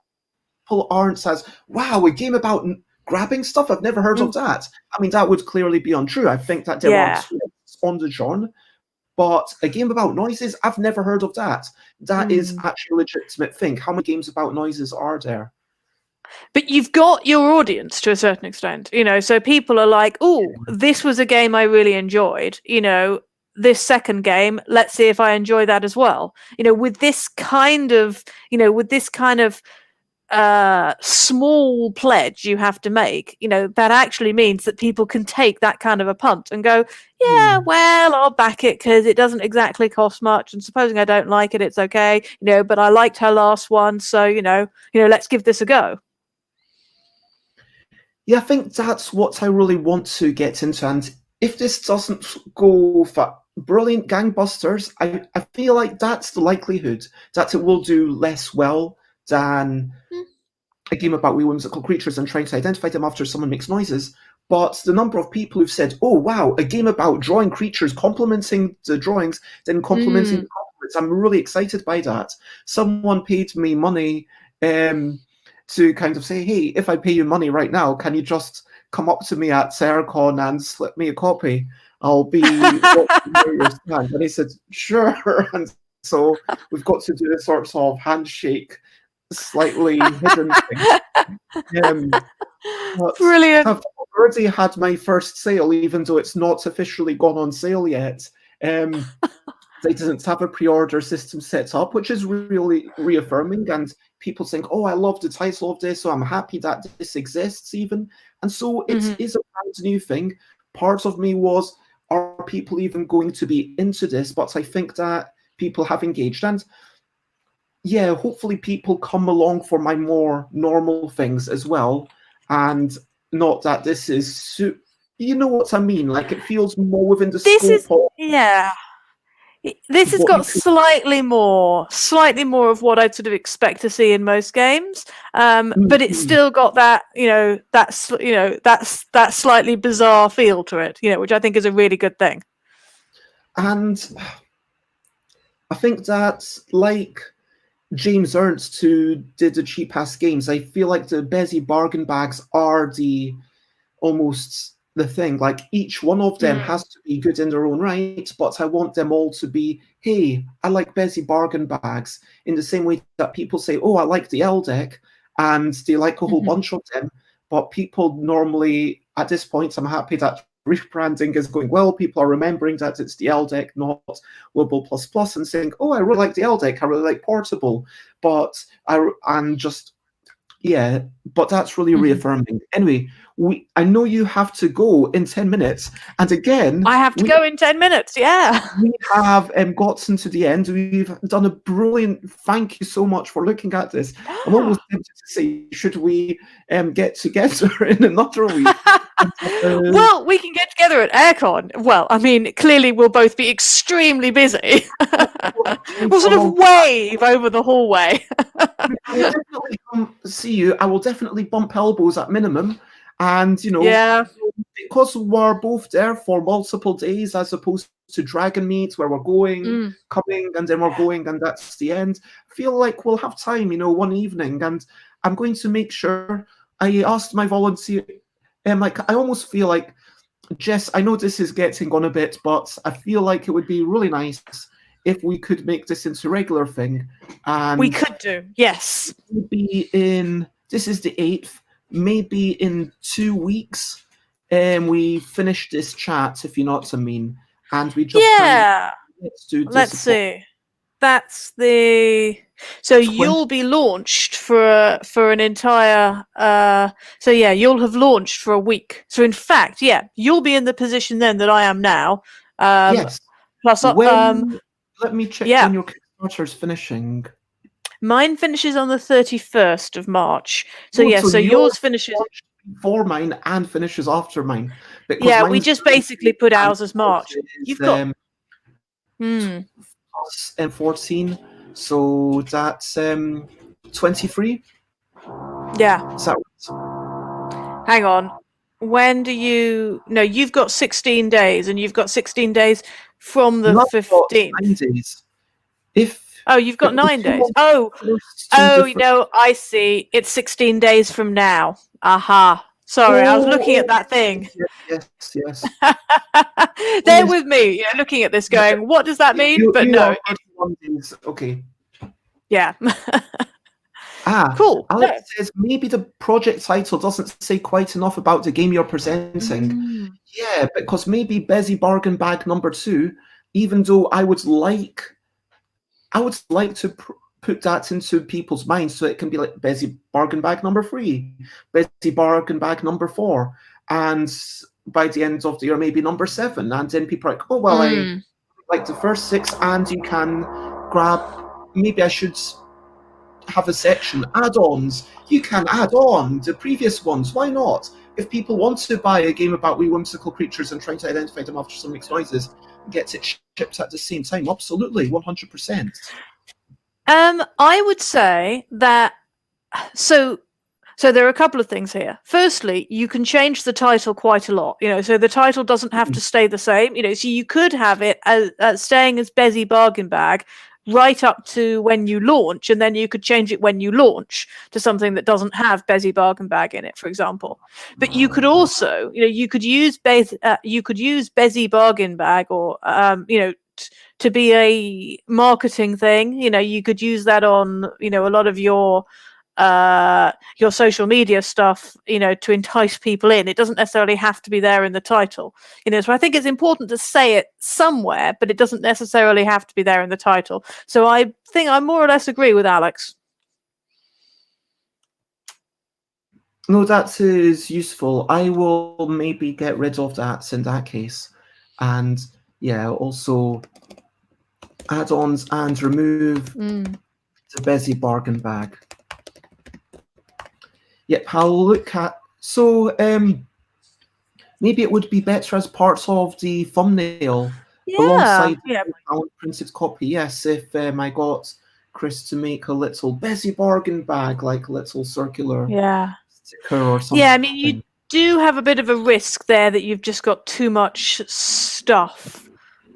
S1: People aren't as, wow, a game about grabbing stuff? I've never heard of that. I mean, that would clearly be untrue. I think that there are twists on the genre. But a game about noises, I've never heard of that. That is actually a legitimate thing. How many games about noises are there?
S2: But you've got your audience to a certain extent, so people are like, oh, this was a game I really enjoyed, this second game, let's see if I enjoy that as well. With this kind of small pledge you have to make, that actually means that people can take that kind of a punt and go, well, I'll back it because it doesn't exactly cost much, and supposing I don't like it, it's okay, but I liked her last one, so let's give this a go.
S1: Yeah, I think that's what I really want to get into. And if this doesn't go for brilliant gangbusters, I feel like that's the likelihood that it will do less well than a game about wee whimsical creatures and trying to identify them after someone makes noises. But the number of people who've said, oh, wow, a game about drawing creatures, complimenting the drawings, then complimenting the compliments, I'm really excited by that. Someone paid me money to kind of say, hey, if I pay you money right now, can you just come up to me at Sercon and slip me a copy? I'll be your stand. And he said, sure. And so we've got to do this sort of handshake, slightly hidden thing.
S2: Brilliant.
S1: I've already had my first sale, even though it's not officially gone on sale yet. They didn't have a pre-order system set up, which is really reaffirming, and people think, oh, I love the title of this, so I'm happy that this exists even. And so it is a brand new thing. Part of me was, are people even going to be into this? But I think that people have engaged, and hopefully people come along for my more normal things as well, and not that this is, you know what I mean? Like, it feels more within the scope of...
S2: This has
S1: what
S2: got
S1: you could,
S2: slightly more of what I'd sort of expect to see in most games, but it's still got that, that slightly bizarre feel to it, which I think is a really good thing.
S1: and I think that, like James Ernst, who did the cheap ass games, I feel like the Bezzy bargain bags are almost the thing. Like, each one of them has to be good in their own right, but I want them all to be, hey, I like Bezzy bargain bags, in the same way that people say, oh, I like the L deck, and they like a whole bunch of them. But people normally, at this point, I'm happy that rebranding is going well. People are remembering that it's the L deck, not Global Plus Plus, and saying, oh, I really like the L deck, I really like Portable. But but that's really reaffirming. Anyway, I know you have to go in 10 minutes. And again,
S2: I have to go in 10 minutes, yeah.
S1: We have gotten to the end. We've done a brilliant, thank you so much for looking at this. I'm almost tempted to say, should we get together in another week?
S2: Well, we can get together at Aircon. Well, I mean, clearly we'll both be extremely busy. We'll sort of wave over the hallway.
S1: I will definitely come see you. I will definitely bump elbows at minimum. And, because we're both there for multiple days as opposed to Dragon Meet, where we're going, coming, and then we're going, and that's the end, I feel like we'll have time, one evening. And I'm going to make sure I asked my volunteer, I almost feel like, Jess, I know this is getting on a bit, but I feel like it would be really nice if we could make this into a regular thing. And
S2: we could do, yes.
S1: Maybe this is the 8th, maybe in 2 weeks, we finish this chat, if you know what I mean, and we just
S2: let's see. That's so you'll be launched for an entire. You'll have launched for a week. So in fact, you'll be in the position then that I am now.
S1: Yes.
S2: Plus,
S1: let me check when your Kickstarter is finishing.
S2: Mine finishes on the 31st of March. So yours finishes
S1: before mine and finishes after mine.
S2: We just basically put ours as March. You've got
S1: plus 14, so that's 23.
S2: Yeah.
S1: Is that right?
S2: Hang on. When do you? No, you've got 16 days, and you've got 16 days from the 15th.
S1: 9 days.
S2: You've got 9 days. No, I see. It's 16 days from now. Aha. Sorry, I was looking at that thing.
S1: Yes.
S2: They're with me, looking at this going, what does that mean? But no.
S1: Okay.
S2: Yeah.
S1: Cool. Alex says maybe the project title doesn't say quite enough about the game you're presenting. Yeah, because maybe Bezzy Bargain Bag number 2, even though I would like to put that into people's minds, so it can be like Bezzy Bargain Bag number 3, Bezzy Bargain Bag number 4, and by the end of the year, maybe number 7. And then people are like, oh, well, I like the first 6, and you can grab, maybe I should have a section, add-ons. You can add on the previous ones. Why not? If people want to buy a game about wee whimsical creatures and trying to identify them after some makes noises, gets it shipped at the same time. Absolutely, 100%.
S2: I would say that so there are a couple of things here. Firstly, you can change the title quite a lot. So the title doesn't have to stay the same. So you could have it as staying as Bezzy Bargain Bag right up to when you launch, and then you could change it when you launch to something that doesn't have Bezzy Bargain Bag in it, for example. But you could also, you could use Bezzy Bargain Bag, or to be a marketing thing. You could use that on a lot of your social media stuff, to entice people in. It doesn't necessarily have to be there in the title, so I think it's important to say it somewhere, but it doesn't necessarily have to be there in the title. So I think I more or less agree with Alex.
S1: No, that is useful. I will maybe get rid of that in that case. And also add-ons and remove the Bezzy Bargain Bag. Yep, I'll look at... So maybe it would be better as part of the thumbnail
S2: Yeah,
S1: alongside
S2: yeah,
S1: the bound printed copy. Yes, if I got Chris to make a little Bessie bargain bag, like a little circular
S2: yeah.
S1: sticker or
S2: Yeah, I
S1: something.
S2: mean, you do have a bit of a risk there that you've just got too much stuff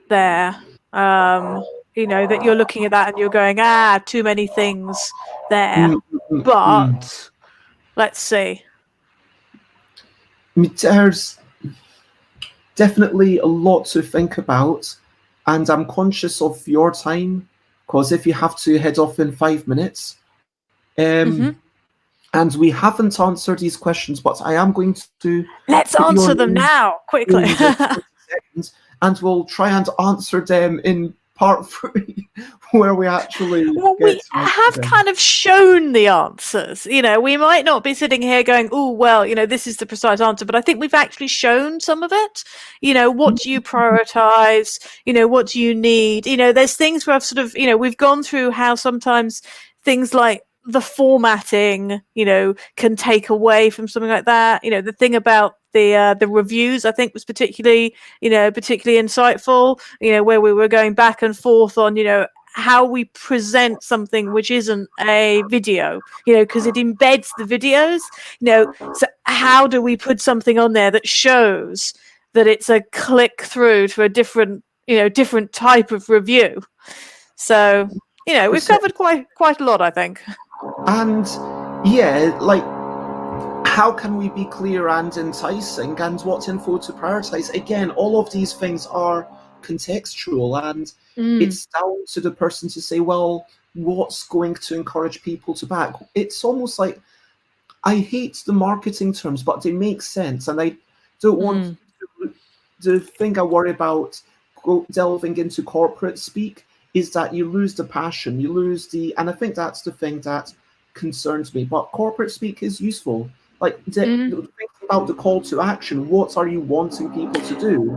S2: there. That you're looking at that and you're going, too many things there. But let's see.
S1: I mean, there's definitely a lot to think about, and I'm conscious of your time because if you have to head off in 5 minutes,
S2: Hmm.
S1: and we haven't answered these questions, but I am going to
S2: Let's
S1: put your
S2: answer them
S1: name
S2: now, quickly.
S1: in the 20 seconds, and we'll try and answer them in part 3, where we actually
S2: Well,
S1: get
S2: we
S1: to answer
S2: have
S1: them.
S2: kind of shown the answers. We might not be sitting here going, oh, well, this is the precise answer, but I think we've actually shown some of it. What do you prioritize? What do you need? There's things where I've sort of, we've gone through how sometimes things like the formatting, can take away from something like that. The thing about the reviews, I think, was particularly insightful. Where we were going back and forth on, how we present something which isn't a video, because it embeds the videos. So how do we put something on there that shows that it's a click through to a different type of review? So we've covered quite a lot, I think.
S1: And yeah, like, how can we be clear and enticing, and what info to prioritize? Again, all of these things are contextual, and it's down to the person to say, well, what's going to encourage people to back? It's almost like, I hate the marketing terms, but they make sense, and I don't want the thing I worry about delving into corporate speak is that you lose the passion, you lose and I think that's the thing that concerns me. But corporate speak is useful. Like, think about the call to action. What are you wanting people to do?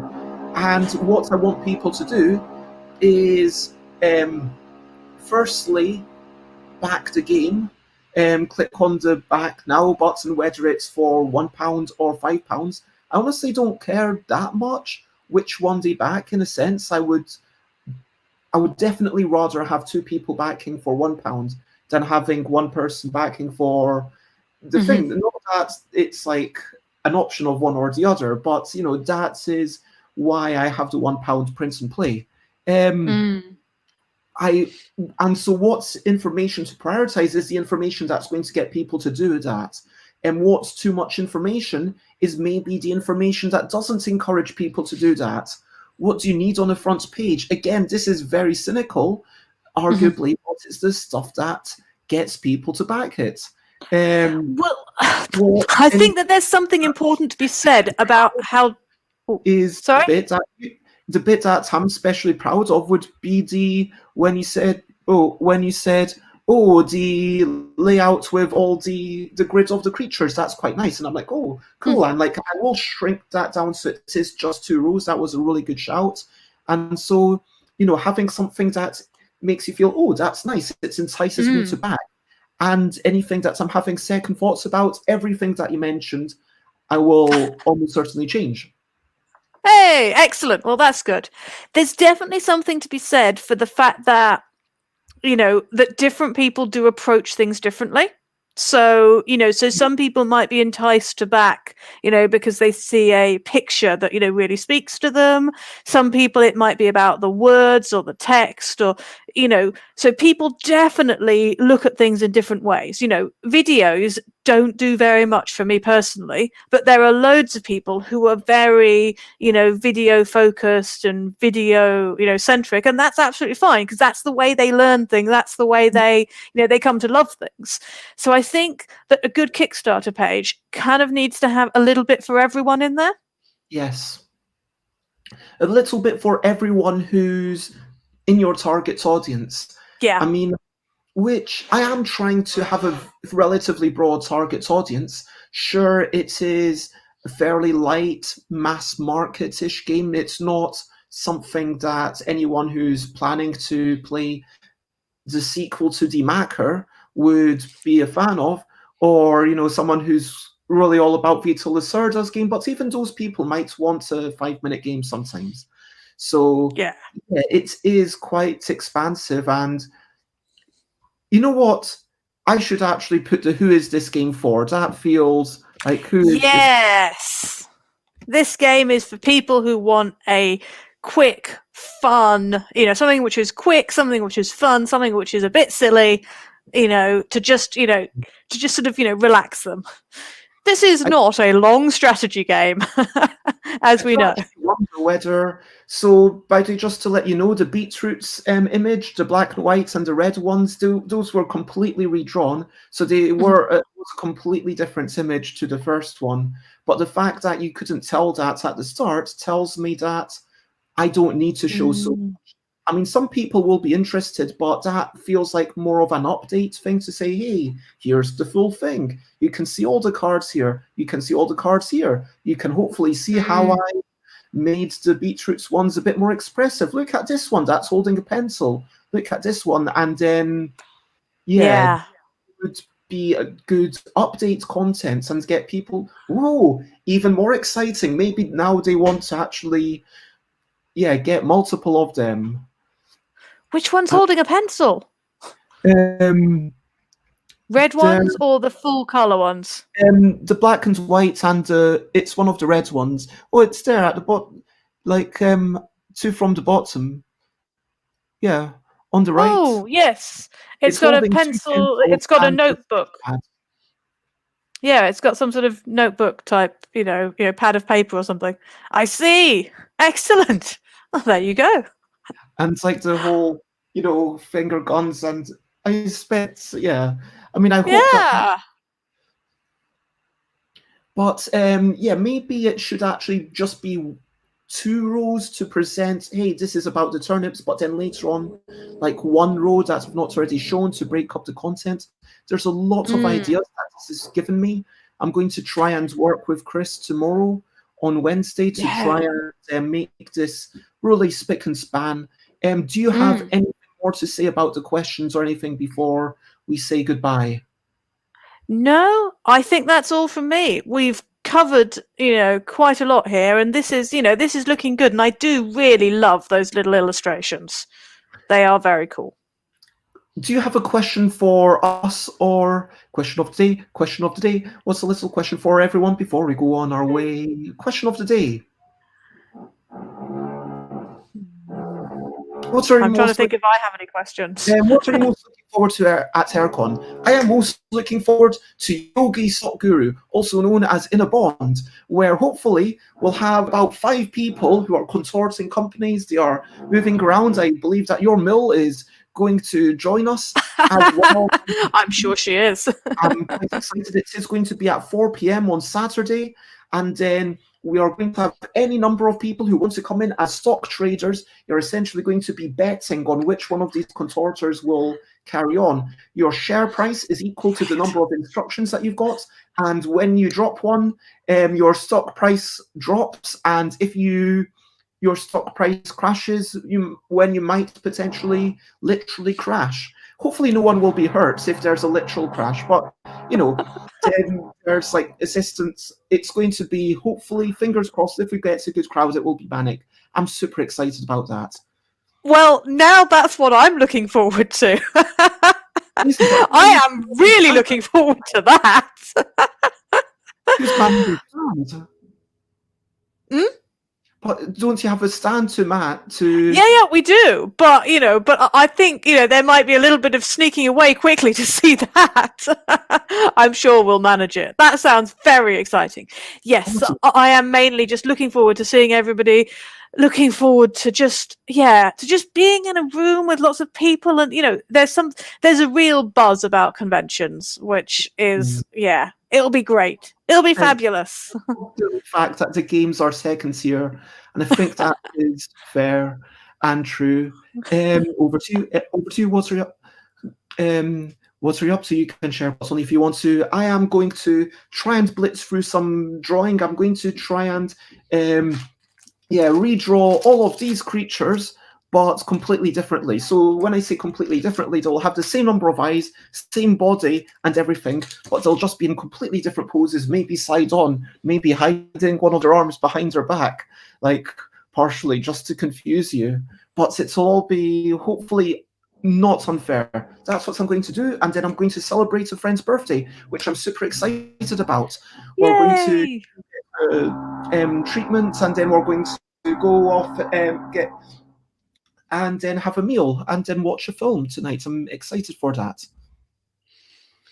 S1: And what I want people to do is, firstly, back the game. Click on the back now button, whether it's for £1 or £5. I honestly don't care that much which one they back. In a sense, I would definitely rather have two people backing for £1 than having one person backing for the thing. Not that it's like an option of one or the other, but that is why I have the £1 print and play. And so what's information to prioritize is the information that's going to get people to do that. And what's too much information is maybe the information that doesn't encourage people to do that. What do you need on the front page? Again, this is very cynical, arguably, but it's the stuff that gets people to back it.
S2: Well, I think that there's something important to be said about how
S1: the bit that I'm especially proud of would be when you said the layout with all the grids of the creatures, that's quite nice. And I'm like, oh, cool. And like, I will shrink that down so it is just 2 rows. That was a really good shout. And so, having something that makes you feel, oh, that's nice, it entices me to back. And anything that I'm having second thoughts about, everything that you mentioned, I will almost certainly change.
S2: Hey, excellent. Well, that's good. There's definitely something to be said for the fact that, that different people do approach things differently. So, so some people might be enticed to back, because they see a picture that, really speaks to them. Some people, it might be about the words or the text or, so people definitely look at things in different ways. Videos don't do very much for me personally, but there are loads of people who are very, video focused and video, centric, and that's absolutely fine because that's the way they learn things. That's the way they, they come to love things. So I think that a good Kickstarter page kind of needs to have a little bit for everyone in there.
S1: Yes. A little bit for everyone who's in your target audience.
S2: Yeah.
S1: I mean, which I am trying to have a relatively broad target audience. Sure, it is a fairly light mass market-ish game. It's not something that anyone who's planning to play the sequel to The Macker would be a fan of, or someone who's really all about Vito Lacerda's game. But even those people might want a 5-minute game sometimes. So
S2: Yeah.
S1: it is quite expansive. And you know what? I should actually put the who is this game for. That feels like who is this?
S2: Yes. This game is for people who want a quick, fun, something which is quick, something which is fun, something which is a bit silly, to just sort of, relax them. This is not a long strategy game, as we know.
S1: I wonder whether, so by the way, just to let you know, the beetroots image, the black and whites and the red ones, those were completely redrawn. So they were it was a completely different image to the first one. But the fact that you couldn't tell that at the start tells me that I don't need to show so much. I mean, some people will be interested, but that feels like more of an update thing to say, hey, here's the full thing. You can see all the cards here. You can see all the cards here. You can hopefully see how I made the beetroots ones a bit more expressive. Look at this one, that's holding a pencil. Look at this one. And then, it would be a good update content and get people, whoa, even more exciting. Maybe now they want to actually, get multiple of them.
S2: Which one's holding a pencil? Red ones or the full color ones?
S1: The black and white, and it's one of the red ones. Oh, it's there at the bottom, like two from the bottom. Yeah, on the right.
S2: Oh, yes. It's got a pencil. It's got a notebook. Yeah, it's got some sort of notebook type, pad of paper or something. I see. Excellent. Oh, there you go.
S1: And it's like the whole, finger guns, and I expect, I mean, I hope that. But maybe it should actually just be 2 rows to present, hey, this is about the turnips, but then later on, like 1 row that's not already shown to break up the content. There's a lot of ideas that this has given me. I'm going to try and work with Chris tomorrow on Wednesday to try and make this really spick and span. Do you have anything more to say about the questions or anything before we say goodbye?
S2: No, I think that's all from me. We've covered, quite a lot here, and this is looking good. And I do really love those little illustrations. They are very cool.
S1: Do you have a question for us, or question of the day? Question of the day. What's a little question for everyone before we go on our way? Question of the day.
S2: I'm trying to think if I have any questions.
S1: What are you most looking forward to at Aircon? I am most looking forward to Yogi Sock Guru, also known as In a Bond, where hopefully we'll have about 5 people who are consorting companies. They are moving around. I believe that your mill is going to join us as well.
S2: I'm sure she is.
S1: I'm quite excited. It is going to be at 4 p.m. on Saturday, and then we are going to have any number of people who want to come in as stock traders. You're essentially going to be betting on which one of these contorters will carry on. Your share price is equal to the number of instructions that you've got, and when you drop one, your stock price drops, and if your stock price crashes, you might potentially literally crash. Hopefully no one will be hurt if there's a literal crash, but then there's like assistance. It's going to be, hopefully, fingers crossed, if we get a good crowd, it will be manic. I'm super excited about that.
S2: Well, now that's what I'm looking forward to. I am really looking forward to that.
S1: Who's managing that? But don't you have a stand to Matt to?
S2: Yeah, we do. But I think there might be a little bit of sneaking away quickly to see that. I'm sure we'll manage it. That sounds very exciting. Yes, I am mainly just looking forward to seeing everybody. Looking forward to just being in a room with lots of people, and there's a real buzz about conventions, which is it'll be great. It'll be fabulous.
S1: The fact that the games are second tier, and I think that is fair and true. Over to you. What are you up to? You can share only if you want to. I am going to try and blitz through some drawing. I'm going to try and redraw all of these creatures, but completely differently. So when I say completely differently, they'll have the same number of eyes, same body and everything, but they'll just be in completely different poses, maybe side on, maybe hiding one of their arms behind their back, like partially just to confuse you, but it'll all be hopefully not unfair. That's what I'm going to do, and then I'm going to celebrate a friend's birthday, which I'm super excited about. We're going to
S2: Yay!
S1: treatment, and then we're going to go off get and then have a meal and then watch a film tonight. I'm excited for that.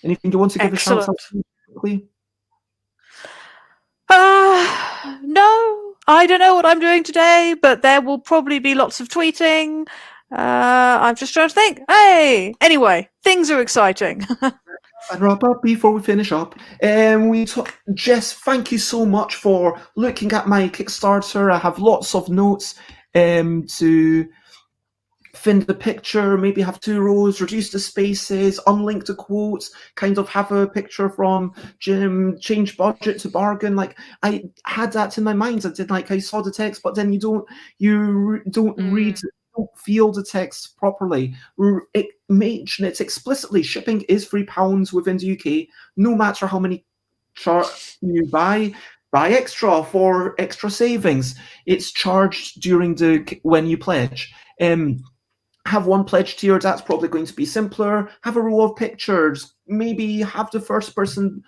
S1: Anything you want to give
S2: Excellent.
S1: a shout out to quickly?
S2: No, I don't know what I'm doing today, but there will probably be lots of tweeting. I'm just trying to think. Hey! Anyway, things are exciting.
S1: And wrap up before we finish up. Jess, thank you so much for looking at my Kickstarter. I have lots of notes to fin the picture, maybe have 2 rows, reduce the spaces, unlink the quotes, kind of have a picture from Jim, change budget to bargain. Like, I had that in my mind. I saw the text, but then you don't read, don't feel the text properly. It mentions explicitly shipping is £3 within the UK, no matter how many you buy extra for extra savings. It's charged during when you pledge. Have 1 pledge tier, that's probably going to be simpler. Have a row of pictures, maybe have the first person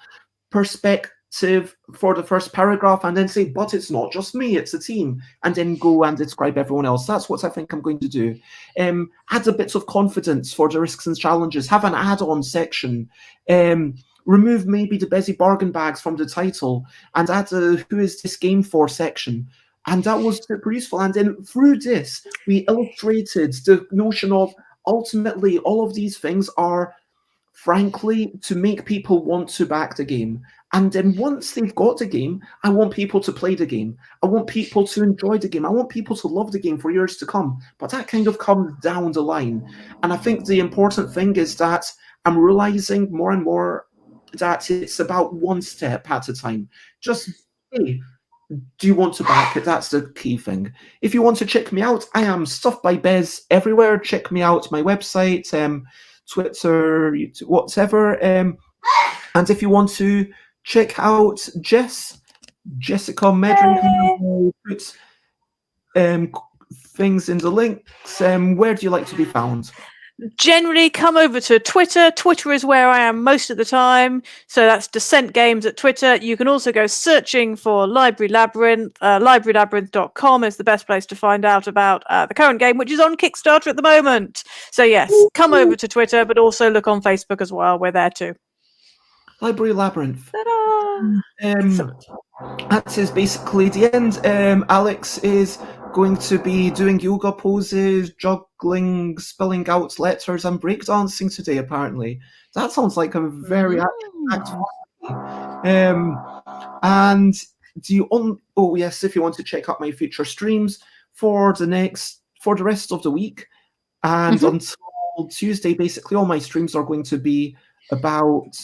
S1: perspective for the first paragraph, and then say, but it's not just me, it's a team, and then go and describe everyone else. That's what I think I'm going to do. Add a bit of confidence for the risks and challenges. Have an add-on section. Remove maybe the busy bargain bags from the title and add a who is this game for section. And that was super useful. And then through this, we illustrated the notion of ultimately all of these things are, frankly, to make people want to back the game. And then once they've got the game, I want people to play the game. I want people to enjoy the game. I want people to love the game for years to come. But that kind of comes down the line. And I think the important thing is that I'm realizing more and more that it's about 1 step at a time. Just, hey, do you want to back it? That's the key thing. If you want to check me out, I am Stuff by Bez everywhere. Check me out, my website, Twitter, YouTube, whatever. And if you want to check out Jessica Metheringham, put things in the links. Where do you like to be found?
S2: Generally, come over to Twitter. Twitter is where I am most of the time. So that's Descent Games at Twitter. You can also go searching for Library Labyrinth. LibraryLabyrinth.com is the best place to find out about the current game, which is on Kickstarter at the moment. So yes, come over to Twitter, but also look on Facebook as well. We're there too.
S1: Library Labyrinth.
S2: Excellent.
S1: That is basically the end. Alex is going to be doing yoga poses, juggling, spelling out letters, and breakdancing today, apparently. That sounds like a very active and if you want to check out my future streams for the rest of the week, and until Tuesday, basically all my streams are going to be about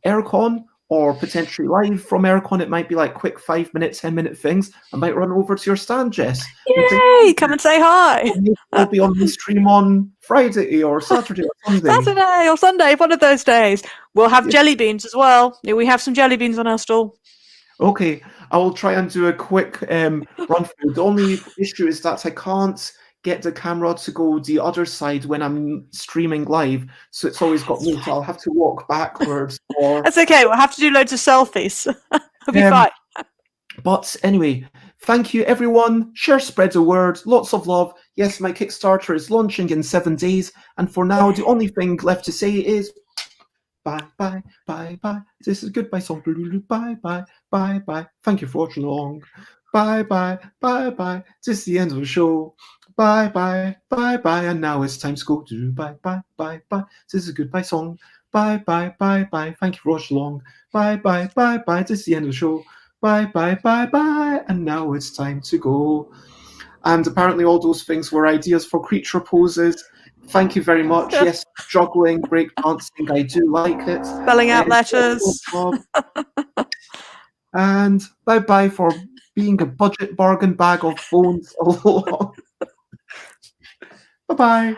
S1: Aircon, or potentially live from Aircon. It might be like quick 5-minute, 10-minute things. I might run over to your stand, Jess.
S2: Yay! Come and say hi.
S1: I'll be on the stream on Friday or Saturday or Sunday.
S2: Saturday or Sunday, one of those days. We'll have jelly beans as well. We have some jelly beans on our stall.
S1: Okay, I will try and do a quick run through. The only issue is that I can't get the camera to go the other side when I'm streaming live, so it's always got me, so I'll have to walk backwards.
S2: That's okay, we'll have to do loads of selfies. It'll be fine.
S1: But anyway, thank you everyone. Share, spread the word. Lots of love. Yes, my Kickstarter is launching in 7 days, and for now the only thing left to say is bye bye bye bye. This is goodbye song. Bye bye bye bye. Thank you for watching along. Bye bye bye bye. This is the end of the show. Bye bye bye bye. And now it's time to go to bye bye bye bye. This is a goodbye song. Bye bye bye bye. Thank you for watching along. Bye bye bye bye. This is the end of the show. Bye bye bye bye. And now it's time to go. And apparently all those things were ideas for creature poses. Thank you very much. Yes, juggling, breakdancing, I do like it.
S2: Spelling out letters.
S1: And bye-bye for being a budget bargain bag of phones all along. Bye-bye.